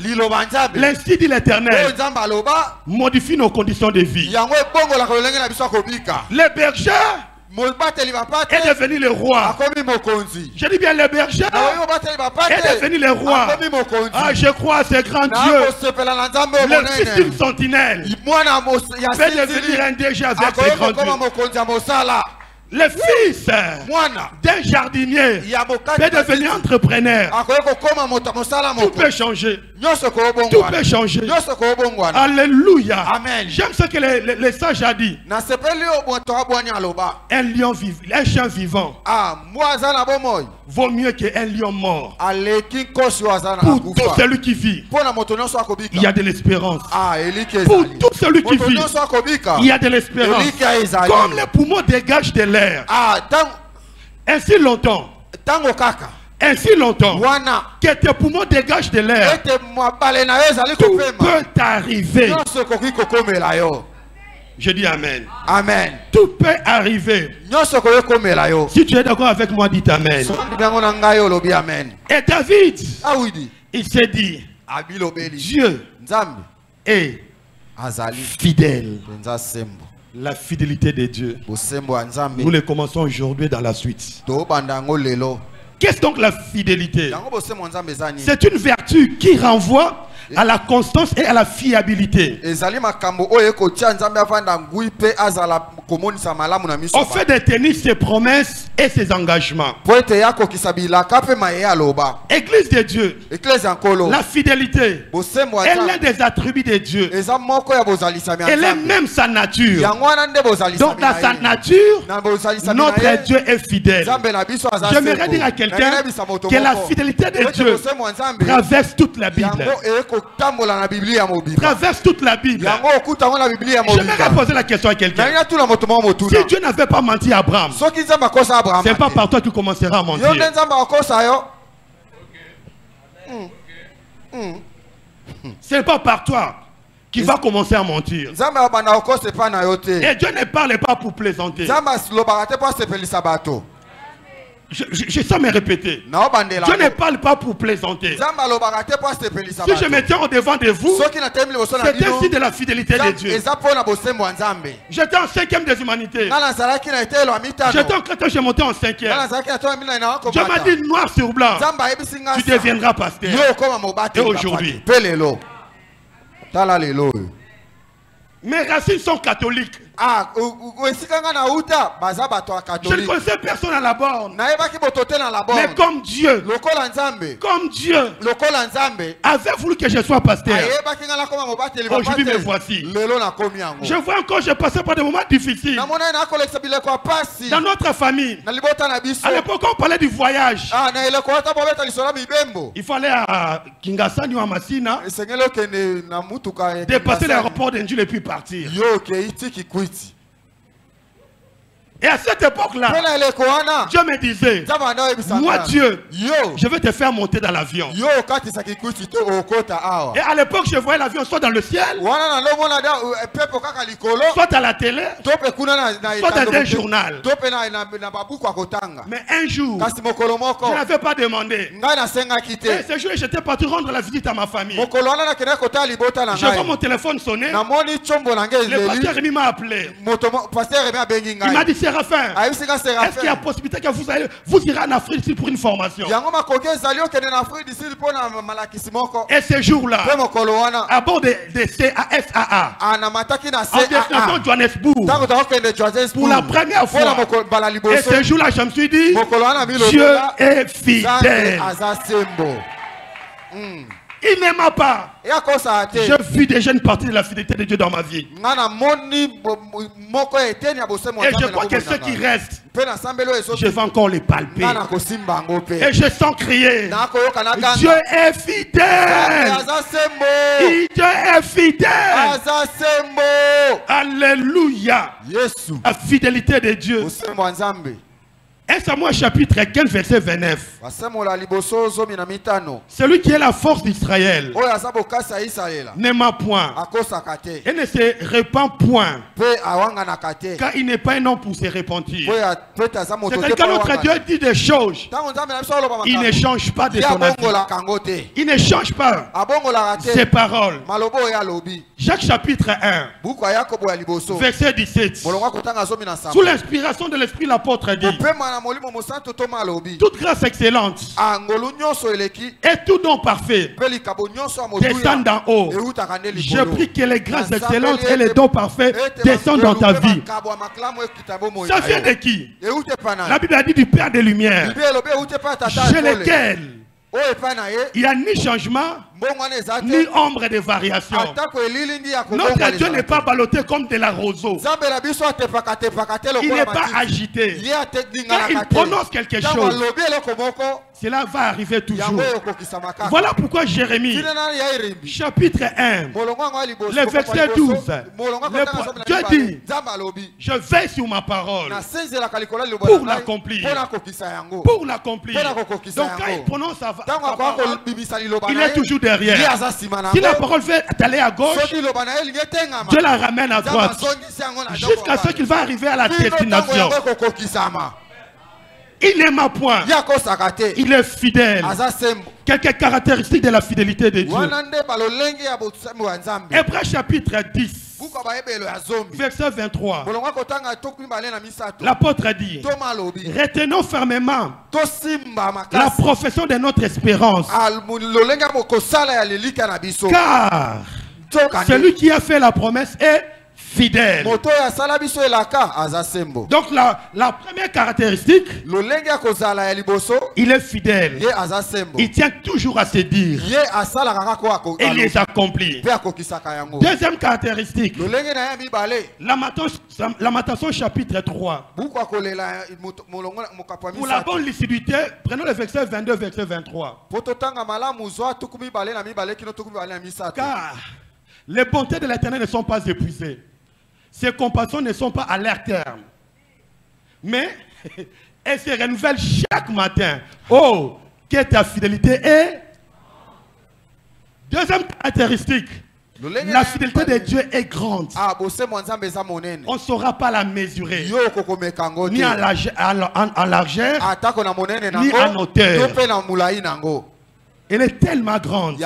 l'instinct de l'Éternel modifie nos conditions de vie. Les bergers est devenu le roi. Je dis bien le berger est devenu le roi. Ah, je crois à ce grand Dieu. Le fils d'une sentinelle peut devenir un déjà avec ce grand Dieu. Le fils d'un jardinier peut devenir entrepreneur. Tout peut changer. Tout peut changer. Alléluia. J'aime ce que les sages a dit. Un lion vivant, un chien vivant vaut mieux qu'un lion mort. Pour tout celui qui vit, il y a de l'espérance. Pour tout celui qui vit, il y a de l'espérance. Comme les poumons dégagent de l'air, ainsi longtemps que tes poumons dégagent de l'air, tout peut arriver. Je dis Amen. Amen. Tout peut arriver. Si tu es d'accord avec moi, dis Amen. Et David, Il s'est dit, abilobeli Dieu nzambe est azali fidèle. penza sembo La fidélité de Dieu. bosembo ya nzambe Nous le commençons aujourd'hui dans la suite. tobanda yango lelo Qu'est-ce donc la fidélité? yango bosembo ya nzambe eza nini C'est une vertu qui renvoie à la constance et à la fiabilité. ezali makambo oyo ekotia nzambe avanda ngui mpe azala komonisa malamu na miso Au fait de tenir ses promesses et ses engagements. po ete ya kokisa bilaka mpe maye aloba Église de Dieu, eklese ya nkolo la fidélité bosembo ya est l'un nzambe des attributs de Dieu. eza moko ya bozalisami ya Elle est nzambe même sa nature. yango wana nde bozalisami Donc dans sa nature, na bozalisami na ye notre Dieu est fidèle. nzambe na biso aza J'aimerais dire à quelqu'un que la fidélité de Dieu traverse toute la Bible. yango ekotambola na biblia ya mobimba Traverse toute la Bible. yango okuta ngo na biblia ya J'aimerais mobimba poser la question à quelqu'un. nanga tuna moto moko motuna Si Dieu n'avait pas menti à Abraham, soki nzambe akosa abraham c'est pas par toi qu'il commencera à yo nde mentir. nzambe akosa yo C'est pas par toi qu'il va commencer à mentir. nzambe abanda kokosa epai na yo te Et Dieu ne parle pas pour plaisanter. nzambe alobaka te mpo asepelisa bato Je sens me répéter. naobandela Dieu ne parle pas pour plaisanter. nzambe alobaka te mpo asepelisa Si je bato me tiens au devant de vous, soki natemi liboso na c'est bino ainsi de la fidélité de Dieu. eza mpo na bosembo ya nzambe J'étais en 5e des humanités. nga nazalaki na etelo ya mitano J'étais en chrétien, j'ai monté en nga 5e. nazalaki na toya mina na Dieu m'a dit noir sur blanc, nzambe ayebisi nga tu deviendras pasteur. yo okoma mobate Et aujourd'hui? mpe lelo tala lelo oyo Mes racines sont catholiques. esika nga na uta baza bato ya Je ne katolike connaissais personne à la borne. nayebaki boto te na la borne Mais comme Dieu lokola nzambe avait voulu que je sois pasteur, ayebaki nga nakoma mobateli aujourd'hui me voici. lelo nakomi yango Je vois encore, je passais par des moments difficiles. namonai nakolekisa bileko ya pasi Dans notre famille, na libota na biso à l'époque, on parlait du voyage. na eleko ata bobeta lisolo ya mibembo Il fallait à Kingasani ou à Massina esengeli okende na mutuka dépasser l'aéroport d'Endule et puis partir. yo okei tiki kwiti Et à cette époque-là, mpe na eleko wana Dieu me disait, nzambe anda oyebisanga moi Dieu, yo je vais te faire monter dans l'avion. yo okatisaki kwiti to okota awa Et à l'époque, je voyais l'avion soit dans le ciel, wana nalomona da pepo kaka likolo soit à la télé, to mpe kuna na soit dans un journal. to mpe na babuku ya kotanga Mais un jour, kasi mokolo moko je n'avais pas demandé. ngai nasengaki Et te ce jour, j'étais parti rendre la visite à ma famille. mokolo wana nakendaki kotala libota na Je vois mon ngai téléphone sonner. namoni tshombo na ngai Le pasteur ezeli Rémi m'a appelé. paster emi abengi Il m'a ngai dit, Séraphin, ayebisi nga est-ce qu'il y a Séraphin possibilité que vous irez en Afrique ici pour une formation? yango makoki ezali okende na afrique du sud mpo na malakisi moko Et ce jour-là, mpe mokolo wana à bord de CASAA, anamataki na en destination Johannesburg, ntango takokende pour la johannesburg première mpo na fois. mbala Et liboso ce jour-là, je me suis dit, mokolo wana Dieu milobela est fidèle. nzambe aza sembo Il ne m'a pas. eyakosa te J'ai vu déjà une partie de la fidélité de Dieu dans ma vie. nga namoni moko ya eteni ya bosembo Et je crois que ceux qui restent, mpe nasambeli oyo je vais encore les palper. nga nakosimba yango mpe Et je sens crier, nakoyoka Dieu naganga est fidèle. aza sembo Dieu est fidèle. aza sembo Alléluia. yesu La fidélité de Dieu. bosembo ya nzambe 1 Samuel chapitre 15 verset 29. basemola liboso zomi na mitano Celui qui est la force d'Israël oyo aza bokasi ya isalela n'aima point akosaka te et ne se répand point, mpe awanganaka te car il n'est pas un homme pour se repentir. mpo ete aza moto te C'est-à-dire quand notre Dieu dit des choses, ntango nzambe na biso aloba il ne makambo change pas de ye son avis. abongolaka yango te Il ne change pas abongolaka te ses paroles. maloba oyo alobi Jacques chapitre 1, buku ya yakobo ya liboso verset 17. molongo akotanga zomi na Sous samba l'inspiration de l'Esprit, l'apôtre dit, kopema na molimo mosantu toma alobi toute grâce excellente angolu nyonso eleki et tout don parfait mpe likabo nyonso ya descend motuya d'en haut. eutaka nde Je likolo prie que les grâces excellentes et les dons parfaits descendent dans ta vie. makabo ya makalamu ekita bomoi Ça na vient yo. de qui? euti epai na La ye Bible a dit du Père des Lumières, bible elobi euti epai ya tata chez ya pole lesquels oyo epai na ye il n'y a ni changement mbongo wana eza ni te ombre de variation. atako elilindi ya Notre Dieu n'est pas ballotté comme de la roseau. nzambe na biso atepakatepaka te Il lokola n'est pas matiti agité. ye Quand atedinganaka il te prononce quelque ntango chose, alobi eloko moko cela va arriver toujours. yango oyo okokisama kaka Voilà pourquoi Jérémie, tina nani ya erimbi chapitre 1, molongo yango ya liboso le verset 12, molongo le akotanga zomi na Dieu mibale. dit, nzambe alobi je veille sur ma parole nasenzelaka likolo ya liloba pour na ngai l'accomplir. mpo nakokisa yango pour l'accomplir. Mpo na kokokisa Donc quand yango. il prononce sa ntango sa akoka parole, kobimisa liloba il na est ye toujours ye derrière. aza nsima na Si la yango parole fait aller à gauche, soki liloba na ye elingi etengama Dieu la ramène à nzambe droite azongisi yango na jusqu'à ce qu'il va arriver à la bino ntango destination. yango ekokokisama Il n'aima point. Il est fidèle. Quelques caractéristiques de la fidélité de Dieu. Hébreux chapitre 10. Verset 23. L'apôtre dit: retenons fermement la profession de notre espérance. Car celui qui a fait la promesse est fidèle. Donc la première caractéristique, il est fidèle. Il tient toujours à ses dires et les accomplit. Deuxième caractéristique, Lamentation chapitre 3. Pour la bonne lucidité, prenons le verset 22, verset 23. Car les bontés de l'Éternel ne sont pas épuisées. Ses compassions ne sont pas à leur terme. Mais elles se renouvellent chaque matin. Oh, que ta fidélité est. Deuxième caractéristique, la fidélité de Dieu est grande. On ne saura pas la mesurer. Ni en largeur, ni en hauteur. Elle est tellement grande.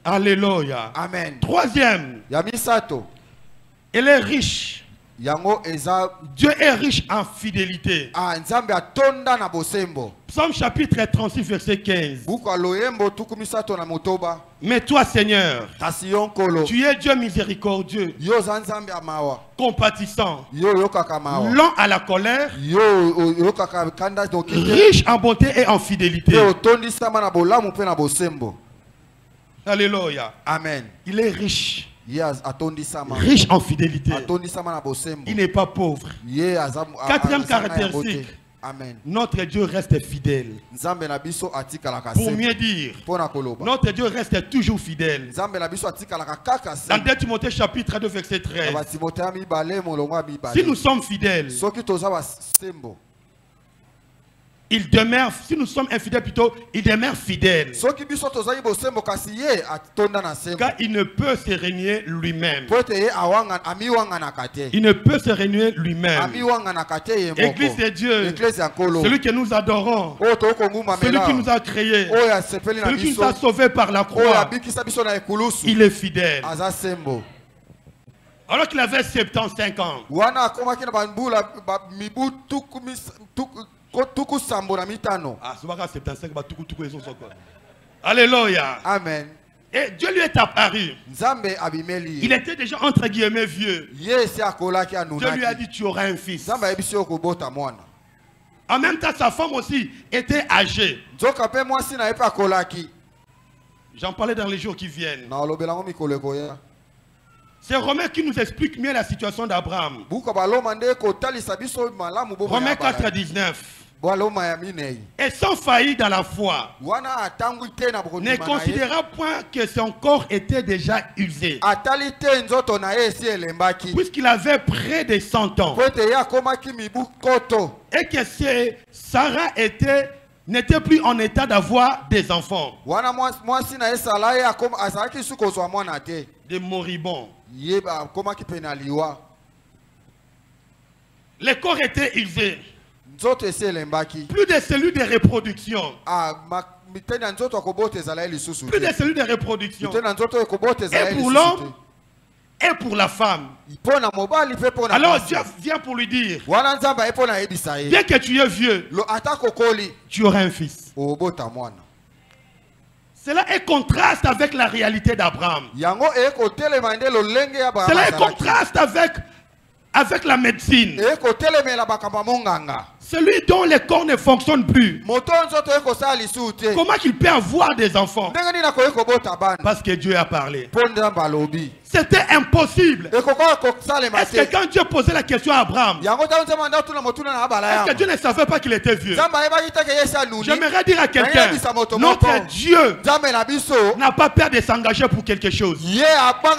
Alléluia. Amen. Troisième, elle est riche. Dieu est riche en fidélité. Psaume chapitre 36, verset 15. Mais toi, Seigneur, tu es Dieu miséricordieux, compatissant, lent à la colère, riche en bonté et en fidélité. Alléluia. Amen. Il est riche. Riche en fidélité. Il n'est pas pauvre. Quatrième caractéristique. Amen. Notre Dieu reste fidèle. Pour mieux dire, notre Dieu reste toujours fidèle. Dans 2 Timothée chapitre 2 verset 13. Si nous sommes fidèles, il demeure, si nous sommes infidèles plutôt, il demeure fidèle. Car il ne peut se régner lui-même. Il ne peut se régner lui-même. Église de Dieu, celui que nous adorons, celui qui nous a créés, celui qui nous a sauvés par la croix, il est fidèle. Alors qu'il avait 75 ans. Alléluia. Amen. Et Dieu lui est apparu. Il était déjà entre guillemets vieux. Dieu lui a dit: tu auras un fils. En même temps, sa femme aussi était âgée. J'en parlais dans les jours qui viennent. C'est Romains qui nous explique mieux la situation d'Abraham. Romains 4, 19. Et sans faillir dans la foi, ne considéra point que son corps était déjà usé, puisqu'il avait près de 100 ans, et que Sarah n'était plus en état d'avoir des enfants, des moribonds. Le corps était usé. Plus de cellules de reproduction. Plus de cellules de reproduction. Et pour l'homme et pour la femme. Alors Dieu vient pour lui dire: bien que tu es vieux, tu auras un fils. Cela est contraste avec la réalité d'Abraham. Cela est contraste avec la médecine. Celui dont le corps ne fonctionne plus, comment qu'il peut avoir des enfants? Parce que Dieu a parlé. C'était impossible. Est-ce que quand Dieu posait la question à Abraham, est-ce que Dieu ne savait pas qu'il était vieux? J'aimerais dire à quelqu'un, notre Dieu n'a pas peur de s'engager pour quelque chose. Quand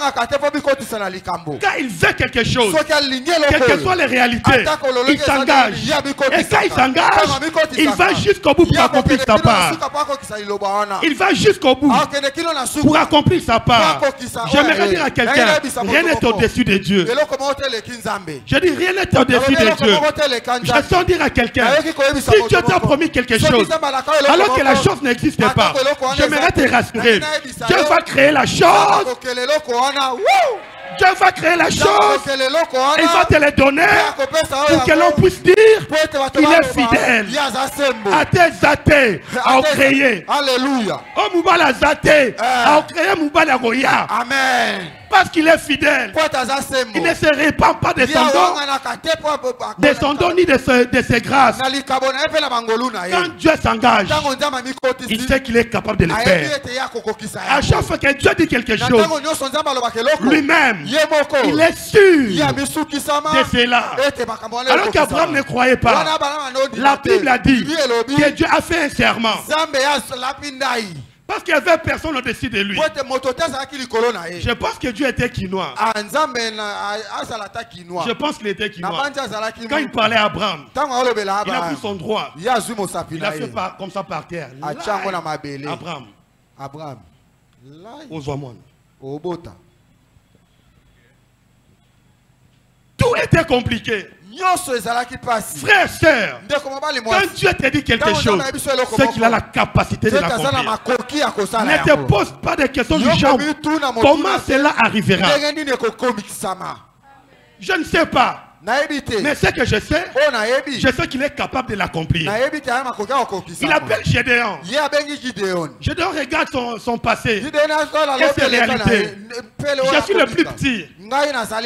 il veut quelque chose, quelles que soient les réalités, il s'engage. Et Mais quand il s'engage, il va jusqu'au bout pour accomplir sa part. Il va jusqu'au bout pour accomplir sa part. J'aimerais dire à quelqu'un, rien n'est au-dessus de Dieu. Je dis, rien n'est au-dessus de Dieu. Je sens dire à quelqu'un, si Dieu t'a promis quelque chose, alors que la chose n'existe pas, j'aimerais te rassurer. Dieu va créer la chose. Dieu va créer la chose. Il va te le donner pour que l'on puisse dire qu'il est fidèle. À tes athées, à créer. Alléluia. Oh, Moubala Zate, à créer Moubala Roya. Amen. Parce qu'il est fidèle. Il ne se répand pas de son don ni de ses grâces. Quand Dieu s'engage, il sait qu'il est capable de le faire. À chaque fois que Dieu dit quelque chose, lui-même, il est sûr de cela. Alors qu'Abraham ne croyait pas, la Bible a dit que Dieu a fait un serment. Parce qu'il n'y avait personne au-dessus de lui. Je pense que Dieu était quinois. Je pense qu'il était quinois. Quand il parlait à Abraham, il a pris son droit. Il a fait comme ça par terre. Abraham. Tout était compliqué. Frère, sœur, quand Dieu te dit quelque chose, c'est qu'il a la capacité de l'accomplir. Ne te pose pas de questions du genre comment cela arrivera. Je ne sais pas. Mais ce que je sais qu'il est capable de l'accomplir. Il appelle Gédéon. Gédéon regarde son passé et ses réalités. Je suis le plus petit.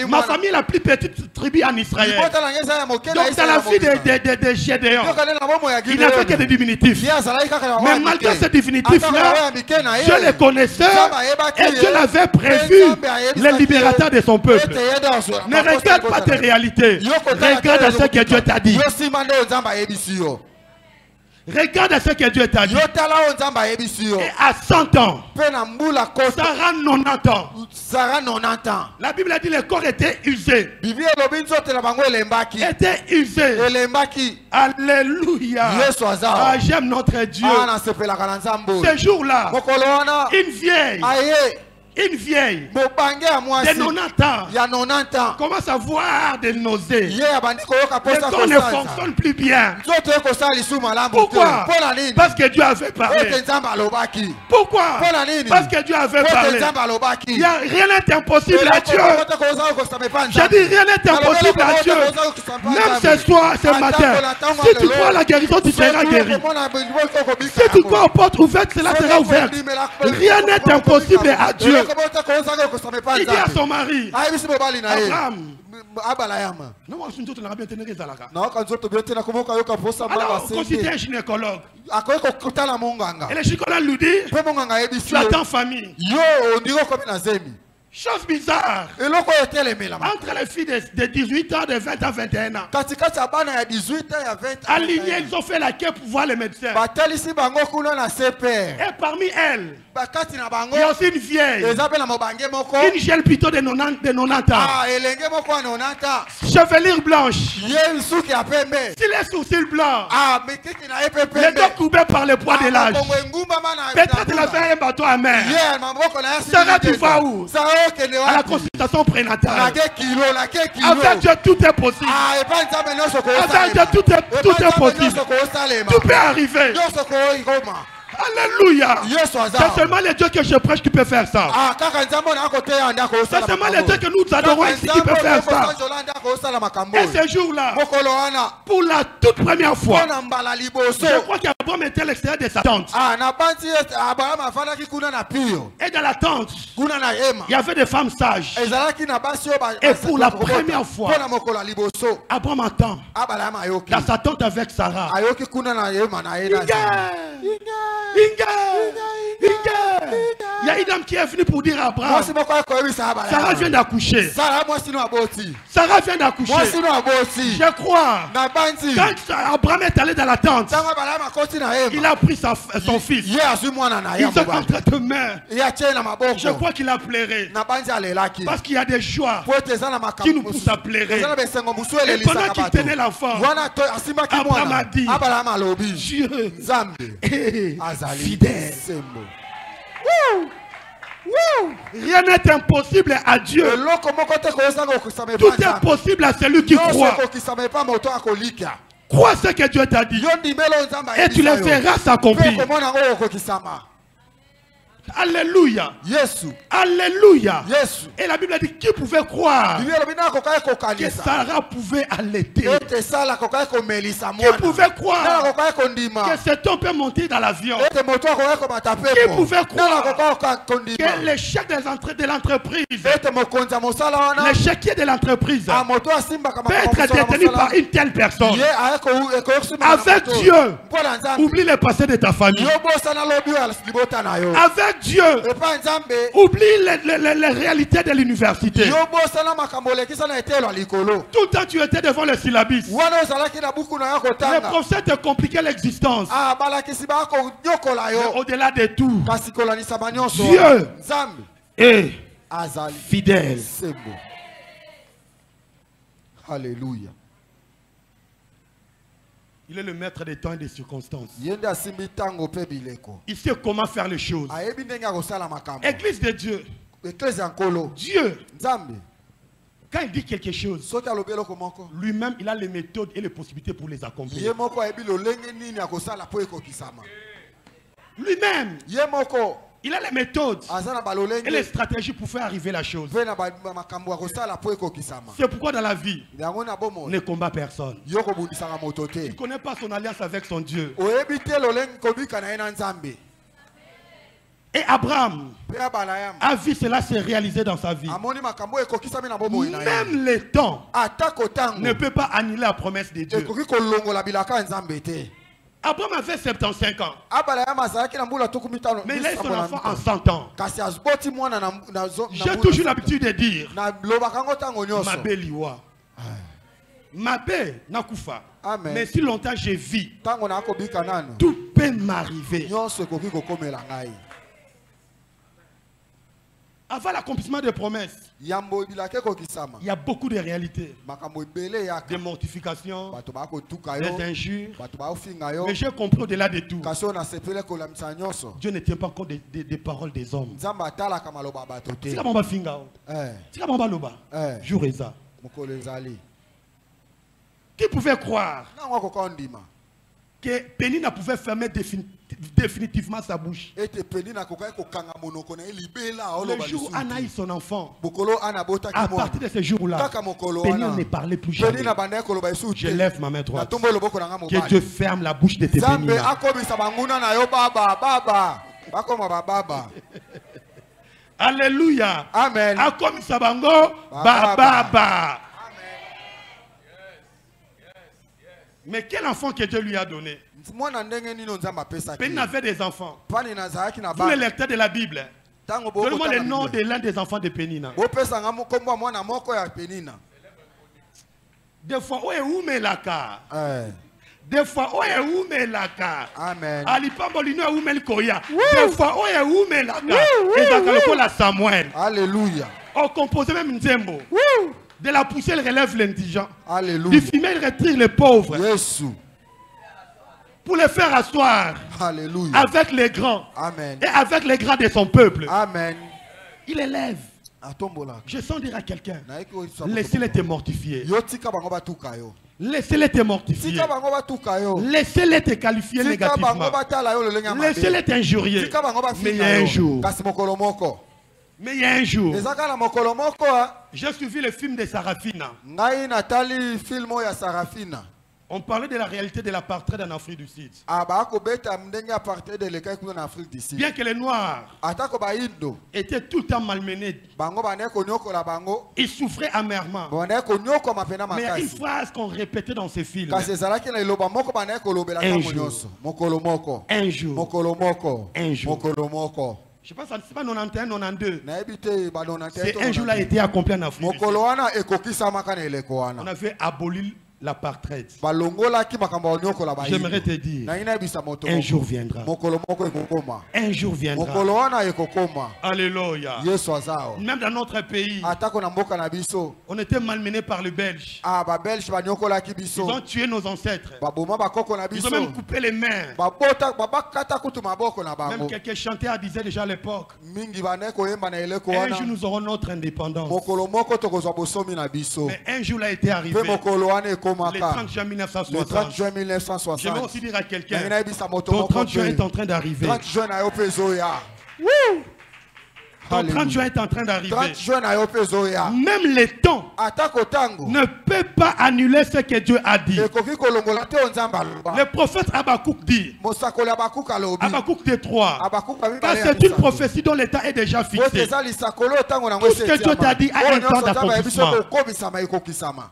Ma famille est la plus petite tribu en Israël. Donc dans la vie de Gédéon, il n'a fait que des diminutifs. Mais malgré ces définitifs-là, Dieu les connaissait et Dieu l'avait prévu, le libérateur de son peuple. Ne regarde pas tes réalités. Regarde à ce que Dieu t'a dit. Regarde à ce que Dieu t'a dit. Et à 100 ans, Sarah 90 ans. La Bible a dit que le corps était usé. Était usé. Alléluia. Ah, j'aime notre Dieu. Ce jour-là, une vieille de 90 ans commence à voir des nausées. Le corps ne fonctionne plus bien. Pourquoi? Parce que Dieu avait parlé. Pourquoi? Parce que Dieu avait parlé. Rien n'est impossible à Dieu. J'ai dit rien n'est impossible à Dieu. Même ce soir, ce matin, si tu crois à la guérison, tu seras guéri. Si tu crois aux portes ouvertes, cela sera ouvert. Rien n'est impossible à Dieu. Il dit à son mari, Abraham, alors considère un gynécologue. Et le gynécologue lui dit, tu attends famille. Chose bizarre. Entre les filles de 18 ans, de 20 à 21 ans. Alignés, ils ont fait la queue pour voir les médecins. Et parmi elles, il y a aussi une vieille. Une jeune plutôt de 90 ans. Chevelure blanche. Si les sourcils blancs. Les dos courbés par le poids de l'âge. Peut-être elle a fait un bateau à mer. Sarah, tu vas où? À la consultation prénatale. Avec Dieu, tout est possible. Avec Dieu, tout est possible. Tout peut arriver. Alléluia. C'est seulement les dieux que je prêche qui peut faire ça. C'est seulement les dieux que nous adorons ici qui peut faire ça. Et ce jour-là, pour la toute première fois, je crois qu'Abraham était à l'extérieur de sa tente. Et dans la tente, il y avait des femmes sages. Et pour la première fois, Abraham attend dans sa tente avec Sarah. Il y a une dame qui est venue pour dire à Abraham, Sarah vient d'accoucher. Sarah vient d'accoucher. Je crois. Quand Abraham est allé dans la tente, il a pris son fils. Ils sont en train de meurer. Je crois qu'il a pleuré. Parce qu'il y a des joies qui nous poussent à pleurer. Et pendant qu'il tenait l'enfant, Abraham a dit, Dieu est fidèle. Rien n'est impossible à Dieu. Tout est possible à celui qui croit. Crois ce que Dieu t'a dit et tu le feras s'accomplir. Alléluia. Alléluia. Et la Bible dit qui pouvait croire que Sarah pouvait allaiter. Qui pouvait croire que cet homme peut monter dans l'avion. Qui pouvait croire que l'échec de l'entreprise, l'échec de l'entreprise peut être détenu par une telle personne. Avec Dieu, oublie le passé de ta famille. Avec Dieu, oublie les réalités de l'université. Tout le temps tu étais devant le syllabus. Le procès te compliquait l'existence. Au-delà de tout, Dieu est fidèle. Alléluia. Il est le maître des temps et des circonstances. Il sait comment faire les choses. Église de Dieu. Dieu, quand il dit quelque chose, lui-même, il a les méthodes et les possibilités pour les accomplir. Lui-même, il a les méthodes et les stratégies pour faire arriver la chose. C'est pourquoi dans la vie, ne combat personne. Il ne connaît pas son alliance avec son Dieu. Et Abraham a vu cela se réaliser dans sa vie. Même le temps ne peut pas annuler la promesse de Dieu. Abraham avait 75 ans. Mais il a eu son enfant en 100 ans. J'ai toujours l'habitude de dire ma belle Iwa. Ma belle Nakufa. Mais si longtemps j'ai vu, tout peut m'arriver. Avant l'accomplissement des promesses, il y a beaucoup de réalités. Des mortifications, des injures. Mais j'ai compris au-delà de tout. Dieu ne tient pas compte des paroles des hommes. Qui pouvait croire que Pénina pouvait fermer définitivement sa bouche? Le jour où Anna a eu son enfant, à partir de ce jour-là, Pénina ne parlait plus jamais. Je lève ma main droite. Que Dieu ferme la bouche de tes Pénina. Alléluia. Amen. Akomi sabango baba. Mais quel enfant que Dieu lui a donné? Pénina avait des enfants. Vous les lecteurs de la Bible, donnez-moi le nom de l'un des enfants de Pénina. Des fois, où est où Melaka? Des fois, où est où Melaka? Amen. Alipambolino où Melkoya. Des fois, où est où Melaka? Et Zakaloko la Samuel. Alléluia. On composait même Nzembo. De la poussière, il relève l'indigent. Alléluia. Du fumier, il retire les pauvres. Yes. Pour les faire asseoir. Alléluia. Avec les grands. Amen. Et avec les grands de son peuple. Amen. Il élève. Je sens dire à quelqu'un, laissez-les te mortifier. Laissez-les te mortifier. Laissez-les te qualifier négativement. Laissez-les t'injurier. Mais il y a un jour. Mais il y a un jour, j'ai suivi le film de Sarafina. On parlait de la réalité de l'apartheid en Afrique du Sud. Bien que les Noirs étaient tout le temps malmenés, ils souffraient amèrement. Mais il y a une phrase qu'on répétait dans ces films. Un jour, Je pense que c'est pas 91, 92. naebite ba 91 C'est un jour là a été accompli en Afrique. mokolo wana ekokisa makana eleko wana On avait aboli l'apartheid. balongola ki makambo onyokola ba J'aimerais te dire, na ina bisa moto un jour viendra. mokolo moko ekokoma Un jour viendra. mokolo wana ekokoma Alléluia. Yesu azao Même dans notre pays, atako na mboka na biso on était malmenés par les Belges. ba belge banyokola ki Ils biso ont tué nos ancêtres. baboma bakoko na Ils biso ont même coupé les mains. babakata kutu maboko na Même bango quelques chanteurs disaient déjà à l'époque, mingi bane koyemba na eleko un wana jour nous aurons notre indépendance. mokolo moko tokozwa bosomi na biso Mais un jour là a été arrivé. mpe mokolo wana Le ekomaka 30 juin le 30 1960. juin Je vais 1960 aussi dire à quelqu'un, na bisa moto ton moko 30 juin est en te train d'arriver. 30 juin na yo mpe ezoya Ton 30 juin est en train d'arriver. 30 juin na yo mpe ezoya Même les temps atako ntango ne peut pas annuler ce que Dieu a dit. ekoki kolongola te oyo nzambe aloba Le prophète Habakkuk dit, mosakoli Habakkuk alobi Habakkuk des 3, Habakkuk car amibale ya c'est une misato. prophétie dont l'état est déjà Po fixé. eza lisakoli oyo ntango nango Tout ce que Dieu t'a dit a un temps d'accomplissement. kokobisama ekokisama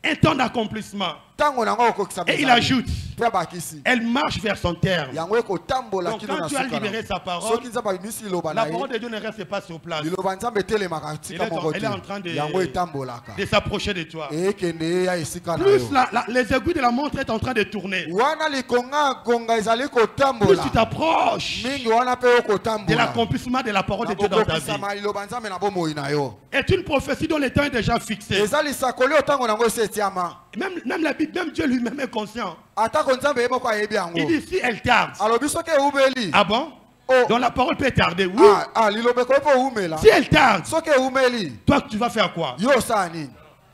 Un temps d'accomplissement. ntango nango okokisama Et il ajoute, mpe abakisi elle marche vers son terme. yango ekotambola Donc kino quand na tu as suka libéré na sa parole, soki nzambe abimisi liloba na la ye parole de Dieu ne reste pas sur place. liloba nzambe etelemaka tika moko Elle te est en train de- yango etambolaka De s'approcher de toi. ekende ye ya esika na Plus yo les aiguilles de la montre est en train de tourner, wana likonga gonga ezali plus kotambola tu t'approches mingi wana mpe de okotambola l'accomplissement de la parole de Dieu dans ta vie. kokokisama liloba nzambe na bomoi na yo Est une prophétie dont le temps est déjà fixé. eza lisakoli oyo ntango nango esi etiama Même la Bible, même Dieu lui-même est conscient. atako nzambe ye moko ayebi yango Il dit si elle tarde. alobi soki eumeli Ah bon? Oh. Donc la parole peut tarder, oui. liloba ekoki mpo eumela Si elle tarde, soki eumeli toi tu vas faire quoi? yo osala nini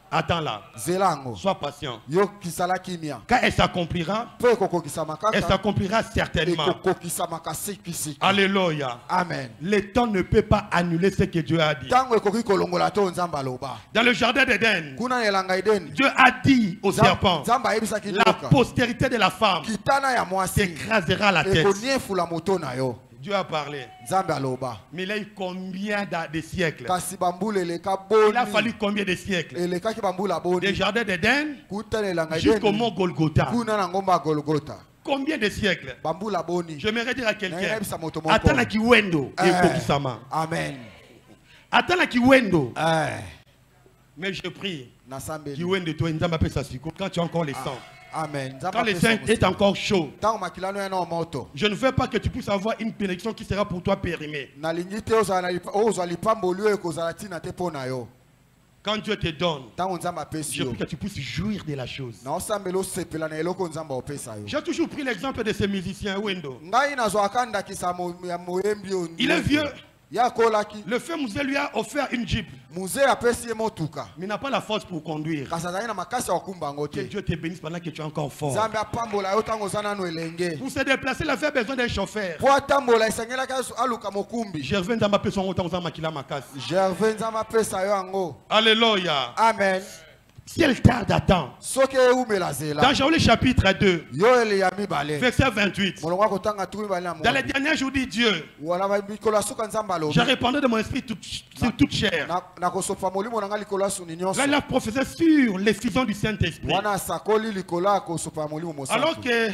Attends là. zela yango Sois patient. yo kisala kimia Quand elle s'accomplira, mpo ekokokisama elle kaka s'accomplira certainement. ekokokisamaka sikisiki Alléluia. amen Le temps ne peut pas annuler ce que Dieu a dit. ntango ekoki kolongola te oyo nzambe aloba Dans le jardin d'Éden, kuna na elanga edeni Dieu a dit au serpent, nzambe ayebisaki la nyoka postérité de la femme kitana ya mwasi t'écrasera la tête. ekoniefula moto na yo Dieu a parlé. nzambe aloba Mais il a eu combien de siècles? kasi bambula eleka Il a fallu boni combien de siècles? elekaki bambula Des boni jardins d'Éden kuta na elanga jusqu'au edeni mont Golgotha. kuna na ngomba ya golgota Combien de siècles? bambula boni J'aimerais dire à quelqu'un, nayebisa moto moko atala kiwendo ekokisama. amen Atala kiwendo. Eh, Mais je prie, nasambeli kiwendo toi nzamba pesa siko quand tu as encore le sang. amen nzambe Quand le apesa sang mosika. est encore chaud, ntango makilano ya na moto je ne veux pas que tu puisses avoir une bénédiction qui sera pour toi périmée. nalingi te ozwa lipamboli oyo ekozala ntina te mpo na yo Quand Dieu te donne, ntango nzambe apesi je yo prie que tu puisses jouir de la chose. naosambela osepela na eloko nzambe opesa yo J'ai toujours pris l'exemple de ce musicien Wendo. ngai nazwaka ndakisa ya moyembi oyo Il est vieux. ye akolaki Le fait Mouzé lui a offert une jeep, musée apesi ye motuka mais il n'a pas la force pour conduire. kasi azali na makasi ya kokumba yango Que te Dieu te bénisse pendant que tu es encore fort. nzambe apambola yo ntango oza nano elenge Pour se déplacer, il avait besoin d'un chauffeur. mpo atambola esengelaki aluka mokumbi Gervais Nzamba peut son autant aux makila makasi. gervais nzambe apesa yo yango Alléluia. amen Si elle tarde à temps, soki eumela dans zela Joël chapitre 2, yo ele ya mibale verset 28, molongo akotanga tu mibale na dans les moyi derniers jours, dit Dieu, wana mikolo ya suka nzambe alobi j'ai répandu de mon esprit sur toute chair. nakosopa molimo na ngai likolo ya suni nyonso Là, il a prophétisé sur l'effusion du Saint-Esprit. wana asakoli likolo ya kosopa ya molimo Alors mosantu que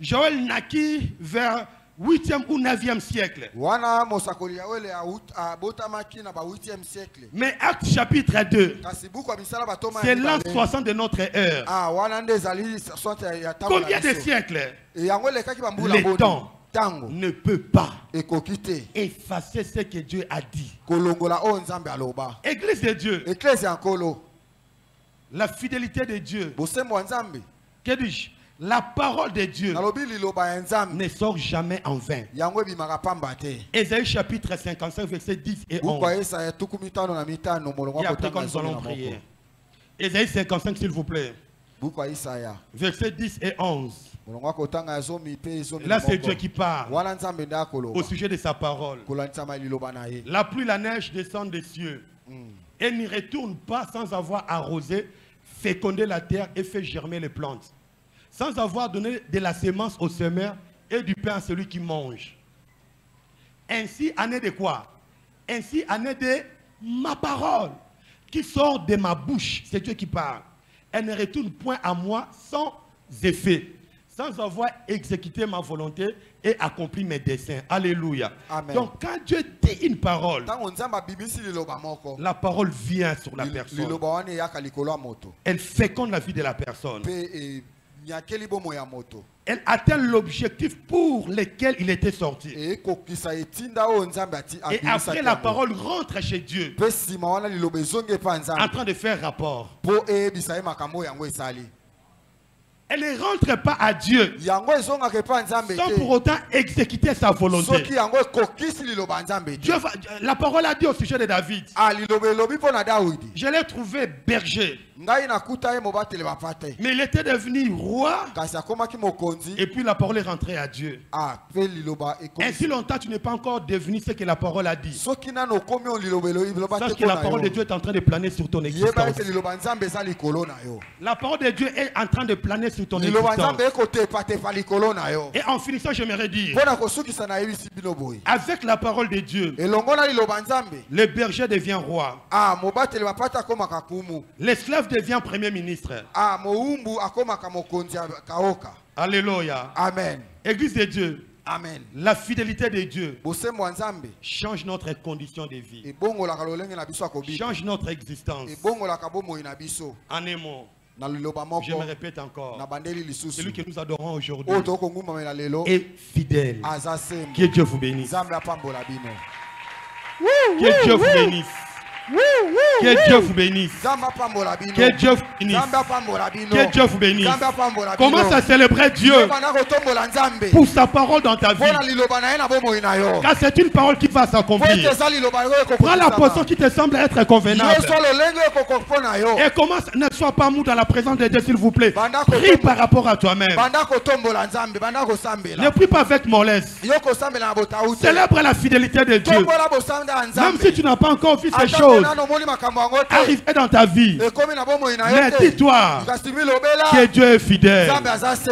Joël naquit vers 8e ou 9e siècle. wana mosakoli ya wele abotamaki na ba 8e siècle Mais Acte chapitre 2, kasi buku ya misala batoma c'est ya l'an mibale. 60 de notre ère. wana nde ezali sote ya ntango na Combien de biso. siècles? yango elekaki bambula Le boni temps ntango ne peut pas ekoki te effacer ce que Dieu a dit. kolongola oyo nzambe aloba Église de Dieu, eklese ya nkolo la fidélité de Dieu, bosembo ya nzambe que dis-je? La parole de Dieu nalobi liloba ya nzambe ne sort jamais en vain. yango ebimaka pamba te Ésaïe chapitre 55, versets 10 et buku ya 11. esaya tuku mitano na mitano molongo Et après, akotanga quand nous allons zomi na prier. moko Ésaïe 55, s'il vous plaît. buku ya isaya Versets 10 et 11. molongo akotanga ya zomi mpe zomi na Là, c'est moko. Dieu qui parle wana nzambe nde au akoloba sujet de sa parole. kolanisama liloba na ye La pluie, la neige descendent des cieux. Elle n'y retourne pas sans avoir arrosé, fécondé la terre et fait germer les plantes. Sans avoir donné de la sémence au semeur et du pain à celui qui mange. Ainsi en est de quoi? Ainsi en est de ma parole qui sort de ma bouche. C'est Dieu qui parle. Elle ne retourne point à moi sans effet, sans avoir exécuté ma volonté et accompli mes desseins. Alléluia. Amen. Donc quand Dieu dit une parole, la parole vient sur la personne. Elle féconde la vie de la personne. Elle atteint l'objectif pour lequel il était sorti. Et après la parole rentre chez Dieu en train de faire rapport. Elle ne rentre pas à Dieu sans pour autant exécuter sa volonté. Dieu la parole a dit au sujet de David. Je l'ai trouvé berger. Mais il était devenu roi. Et puis la parole est rentrée à Dieu. Ainsi longtemps tu n'es pas encore devenu ce que la parole a dit. Sache que la parole de Dieu est en train de planer sur ton existence. La parole de Dieu est en train de planer sur ton existence. Et en finissant, j'aimerais dire, avec la parole de Dieu, le berger devient roi. L'esclave devient premier ministre. Alléluia. Amen. Église de Dieu. Amen. La fidélité de Dieu change notre condition de vie. Change notre existence. En un mot, je me répète encore, celui que nous adorons aujourd'hui est fidèle. Que Dieu vous bénisse. Que Dieu vous bénisse. Que Dieu vous bénisse. Que Dieu vous bénisse. Que Dieu vous bénisse. Commence à célébrer Dieu pour sa parole dans ta vie. Car c'est une parole qui va s'accomplir. Prends la position qui te semble être convenable. Et commence, ne sois pas mou dans la présence de Dieu, s'il vous plaît. Prie par rapport à toi-même. Ne prie pas avec mollesse. Célèbre la fidélité de Dieu. Même si tu n'as pas encore vu ces choses arriver dans ta vie, mais dis-toi que Dieu est fidèle.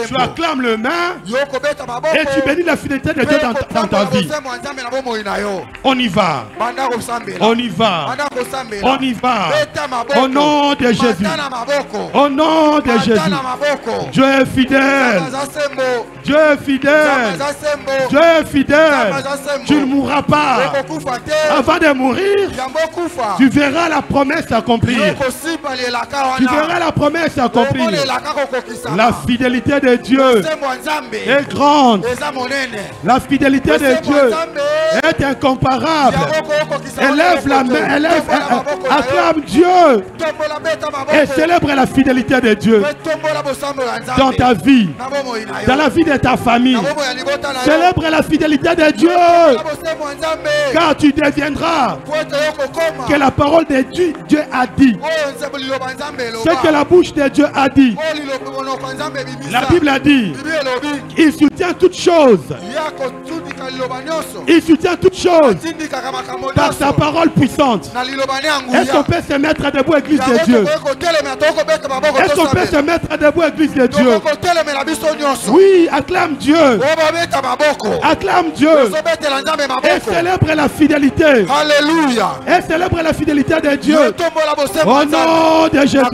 Tu acclames le main et tu bénis la fidélité de Dieu dans ta vie. On y va. On y va. On y va. Au nom de Jésus. Au nom de Jésus. Dieu est fidèle. Dieu est fidèle. Dieu est fidèle. Tu ne mourras pas. Avant de mourir, tu verras la promesse s'accomplir. Tu verras la promesse s'accomplir. La fidélité de Dieu est grande. La fidélité de Dieu est incomparable. Élève la main, acclame Dieu et célèbre la fidélité de Dieu dans ta vie, dans la vie de ta famille. Célèbre la fidélité de Dieu, car tu deviendras que la parole de Dieu a dit. Ce que la bouche de Dieu a dit. La Bible a dit, il soutient toutes choses. Il soutient toutes choses par sa parole puissante. Est-ce qu'on peut se mettre debout, Église de Dieu? Est-ce qu'on peut se mettre debout, Église de Dieu? Oui, acclame Dieu. Acclame Dieu. Et célèbre la fidélité. Alléluia. Et célèbre la fidélité de Dieu. Au nom de Jésus.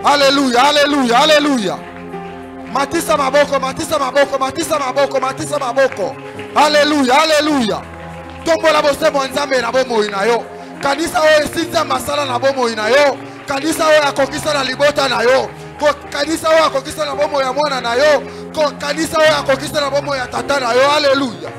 Alléluia, alléluia, alléluia. Matisa maboko, matisa maboko, matisa maboko, matisa maboko. Alléluia, alléluia. Tombola bose mwanzambe na bomo inayo. Kanisa oyo esinza masala na bomo inayo. Kanisa oyo akokisa na libota na yo. Kanisa oyo akokisa na bomo ya mwana na yo. Kanisa oyo akokisa na bomo ya tata na yo. Alléluia.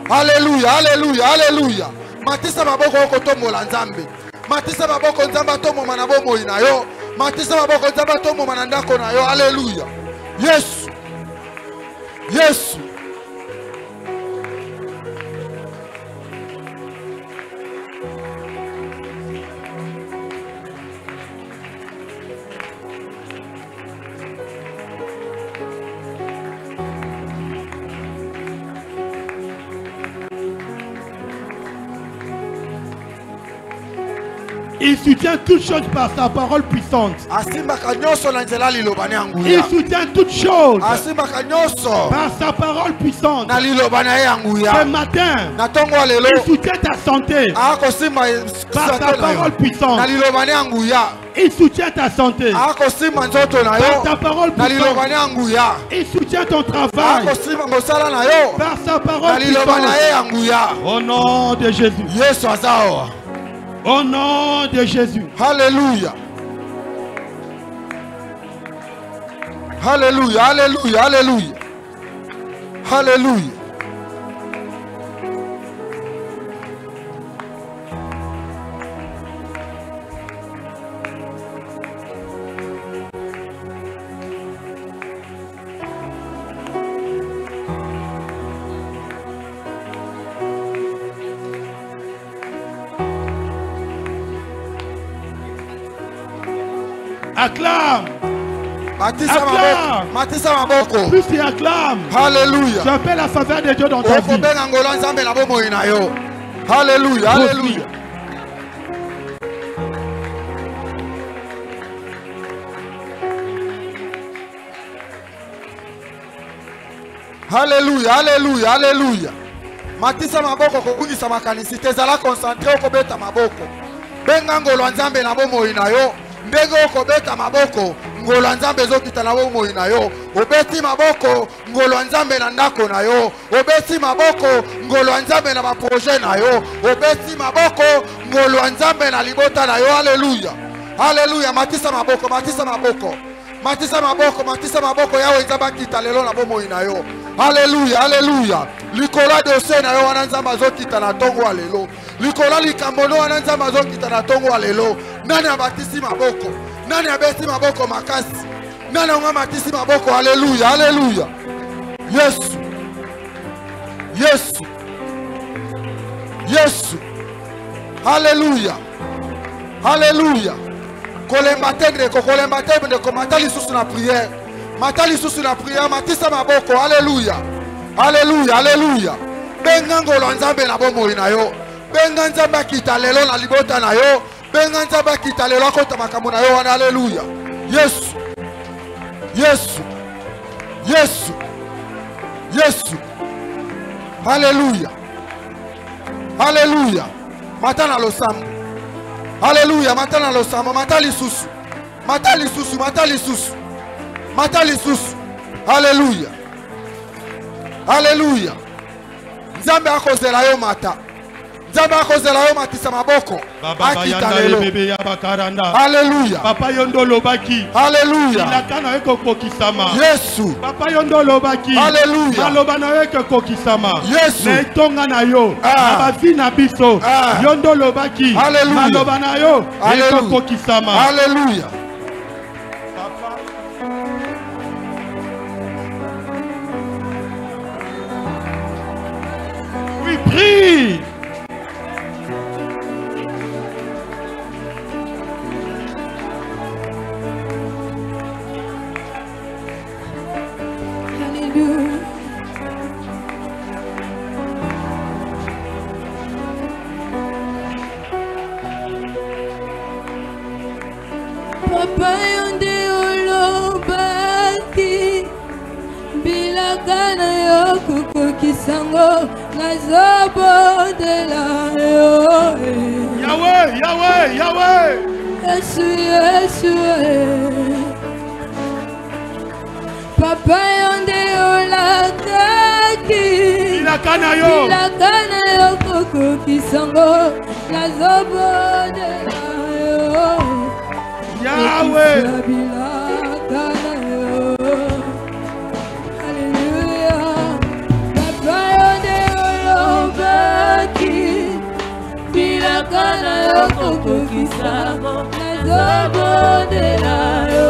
Alléluia, alléluia, alléluia. Matisa maboko oko tombola nzambe. Matisa maboko nzamba tomo na bomo inayo. Matisa maboko nzamba tomo na ndako na yo. Alléluia. Yes. Yes. Il soutient toutes choses par sa parole puissante. Il soutient toutes choses par sa parole puissante. Ce matin, il soutient ta santé par sa parole puissante. Il soutient ta santé par sa parole puissante. Il soutient ton travail par sa parole puissante. Au nom de Jésus. Au nom de Jésus. Alléluia. Alléluia, alléluia, alléluia. Alléluia. Acclame. Acclame. Plus tu acclames. Alléluia. Tu appelles la faveur de Dieu dans ta vie. Alléluia. Alléluia. Alléluia. Alléluia. Alléluia. Matisa maboko kokungisa makanisi tezala concentré okobeta maboko. Benga ngolo nzambe na bomoi na yo. Ndenge okobeta maboko ngolo nzambe ezokita na bomoi na yo. Obeti maboko ngolo nzambe na ndako na yo. Obeti maboko ngolo nzambe na projet na yo. Obeti maboko ngolo nzambe na libota na yo. Alléluia. Alléluia. Matisa maboko, matisa maboko. Matisa maboko yawe nzamba kita lelo na bomoi na yo. Alléluia, alléluia. Likola de sena yo wana nzamba zokita na tongo alelo. Likola likambono wana nzamba zokita na tongo alelo. Nani abatisi maboko? Nani abeti maboko makasi? Nani ngamatisi maboko? Alléluia, alléluia. Yesu. Yesu. Yesu. Alléluia. Alléluia. Kolemba tendre ko matali susu na prière. Matali susu na prière, matisa maboko. Alléluia. Alléluia, alléluia. Benga ngolo nzambe na bomoi na yo. Benga nzambe kita lelo na libota na yo. Benga nzambe kita lelo kota makambo na yo. Alléluia. Yesu. Yesu. Yesu. Yesu. Alléluia. Alléluia. Matana losambo. Alléluia. Matana losambo. Matali susu. Matali susu. Matali susu. Matali susu. Alléluia. Alléluia. Nzambe akozela yo mata. Nzambe akozela yo matisa maboko. Akita lelo. Alléluia. Papa yondo lobaki. Alléluia. Ilakana eko kokisama. Yesu. Papa yondo lobaki. Alléluia. Maloba na eko kokisama. Yesu. Na itonga na yo. Na bavi na biso. Yondo lobaki. Alléluia. Maloba na yo eko kokisama. Alléluia. Oui, prie. Alléluia. Papa yonde olobaki bilakana yo kukukisango nazobo de la yo. Yahweh, Yahweh, Yahweh. Yesu, Yesu. Papa yonde olakaki Bilakana yo. bilakana yo kukukisango nazobo de la yo. Yahweh. Bilakana yo. Alléluia. Papa yonde olobaki bilakana yo kukukisango nazobo de la yo.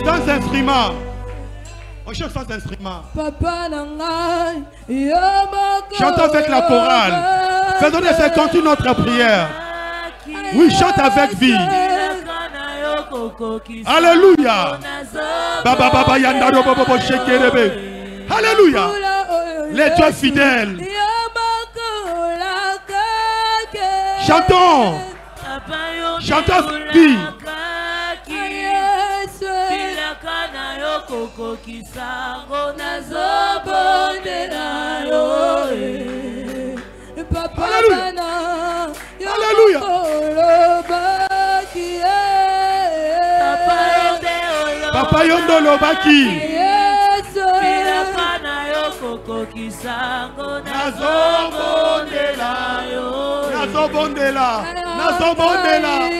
Sans instrument. On chante sans instrument. Chantons avec la chorale. Faisons de cette continue notre prière. Oui, chante avec vie. Alléluia. Baba baba yanda robo bobo shekerebe. Alléluia. Les dieux fidèles. Chantons. Chantons vie. Alléluia. Papa yondo lobaki. Nazobondela.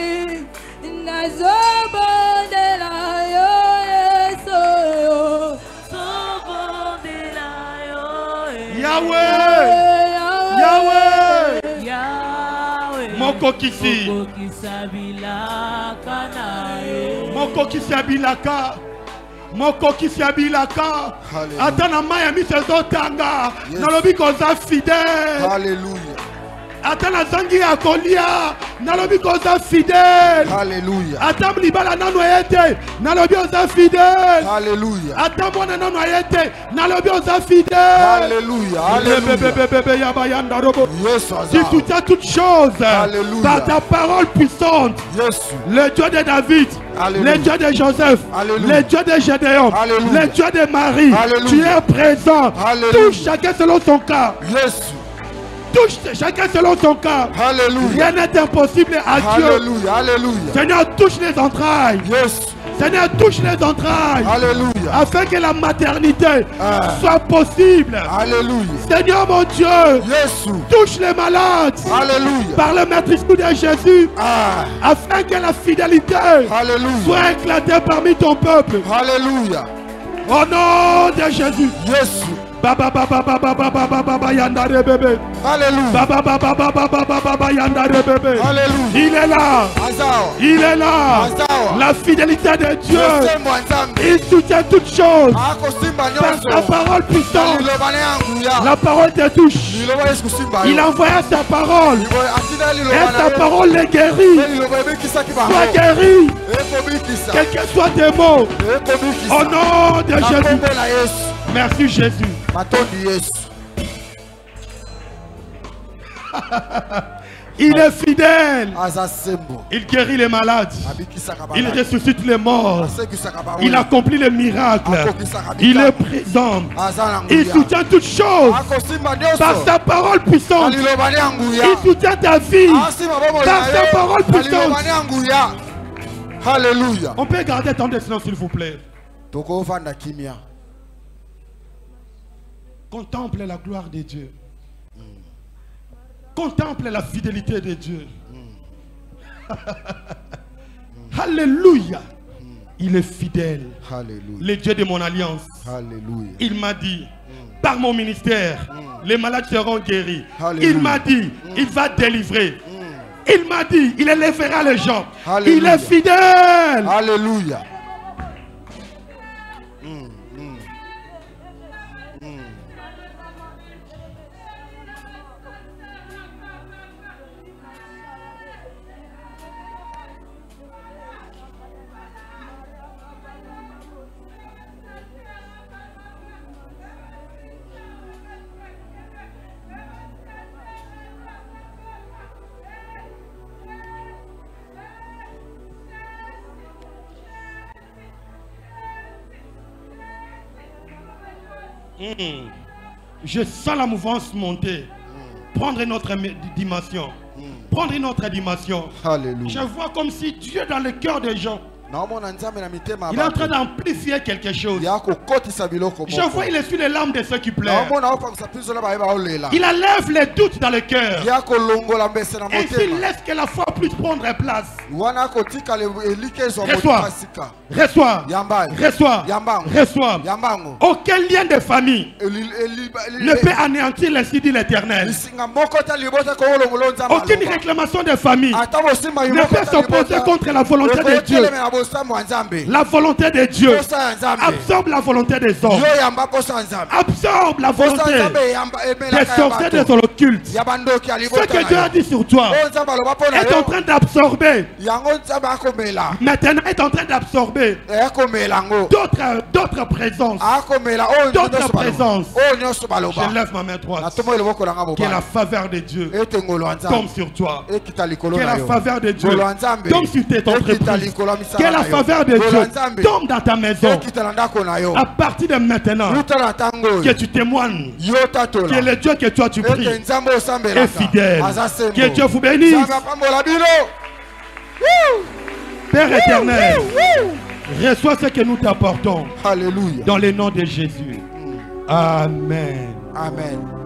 Yahweh. Moko kisi. Moko kisabilaka. Moko kisabilaka. Atana maya misezo tanga. Nalobi koza fidèle. Alléluia. Atana zangi akolia. Nalobi koza fidèle. Alléluia. Atam libala nano yete. Nalobi koza fidèle. Alléluia. Atam wana nano yete. Nalobi koza fidèle. Alléluia. Alléluia. Yes, Tu soutiens toutes choses. Alléluia. Par ta parole puissante. Yes. Le Dieu de David. Alléluia. Le Dieu de Joseph. Alléluia. Le Dieu de Gédéon. Alléluia. Le Dieu de Marie. Alléluia. Tu es présent. Alléluia. Touche chacun selon son cas. Yes. Touche chacun selon son cas. Alléluia. Rien n'est impossible à Dieu. Alléluia. Alléluia. Seigneur, touche les entrailles. Yes. Seigneur, touche les entrailles. Alléluia. Afin que la maternité Ah. soit possible. Alléluia. Seigneur mon Dieu, Yes. touche les malades. Alléluia. Par le maîtrise de Jésus. Ah. Afin que la fidélité Alléluia. soit éclatée parmi ton peuple. Alléluia. Au nom de Jésus. Yes. Baba baba baba baba baba yanda de bébé. Alléluia. Baba baba baba baba yanda de bébé. Alléluia. Il est là. Azao. Il est là. Azao. La fidélité de Dieu. Yosembo nzambe. Il soutient toutes choses. Akosimba Par nyonso. sa parole puissante. Liloba ne yanguya. La parole te touche. Liloba yesu kusimba Il yo. envoya sa parole. Atina liloba Et na sa yo. parole les guérit. Liloba ebikisaki bango. Sois guéri. Ekobikisa. Quels que soient tes mots. Ekobikisa. Au nom de Na Jésus. kombo na Yesu. Merci Jésus. Matondi Yesu. Il est fidèle. Aza sembo. Il guérit les malades. Abikisaka Il bango. ressuscite les morts. Asekisaka bango. Il accomplit les miracles. Il est présent. Aza na Il nguya. soutient toutes choses. Akosimba Par nyonso. sa parole puissante. Liloba ne yanguya. Il soutient ta vie. Asima bobo Par na sa ye. parole puissante. Liloba ne yanguya. Alléluia. On peut garder tant de silence s'il vous plaît. Toko vanda kimia. Contemple la gloire de Dieu. Contemple la fidélité de Dieu. Alléluia. Il est fidèle. Alléluia. Le Dieu de mon alliance. Alléluia. Il m'a dit, par mon ministère, les malades seront guéris. Alléluia. Il m'a dit, il va délivrer. Il m'a dit, il élèvera les gens. Alléluia. Il est fidèle. Alléluia. Je sens la mouvance monter. Prendre une autre dimension. Prendre une autre dimension. Alléluia. Je vois comme si Dieu dans le cœur des gens. Il est en train d'amplifier quelque chose. Je vois, il est sur les larmes de ceux qui pleurent. Il enlève les doutes dans le cœur. Ainsi, il laisse que la foi puisse prendre place. Reçois. Aucun lien de famille ne peut anéantir les signes de l'Éternel. Aucune réclamation de famille ne peut s'opposer contre la volonté de Dieu. La volonté de Dieu absorbe la volonté des hommes. Absorbe la volonté des sorciers des occultes. Ce que Dieu a dit sur toi est en train d'absorber. Maintenant est en train d'absorber d'autres présences. D'autres présences. Je lève ma main droite. Que la faveur de Dieu tombe sur toi. Que la faveur de Dieu tombe sur tes entreprises. Que la faveur de Dieu tombe dans ta maison. À partir de maintenant, que tu témoignes que le Dieu que toi tu pries est fidèle. Que Dieu vous bénisse. Père éternel, reçois ce que nous t'apportons. Alléluia. Dans le nom de Jésus. Amen. Amen.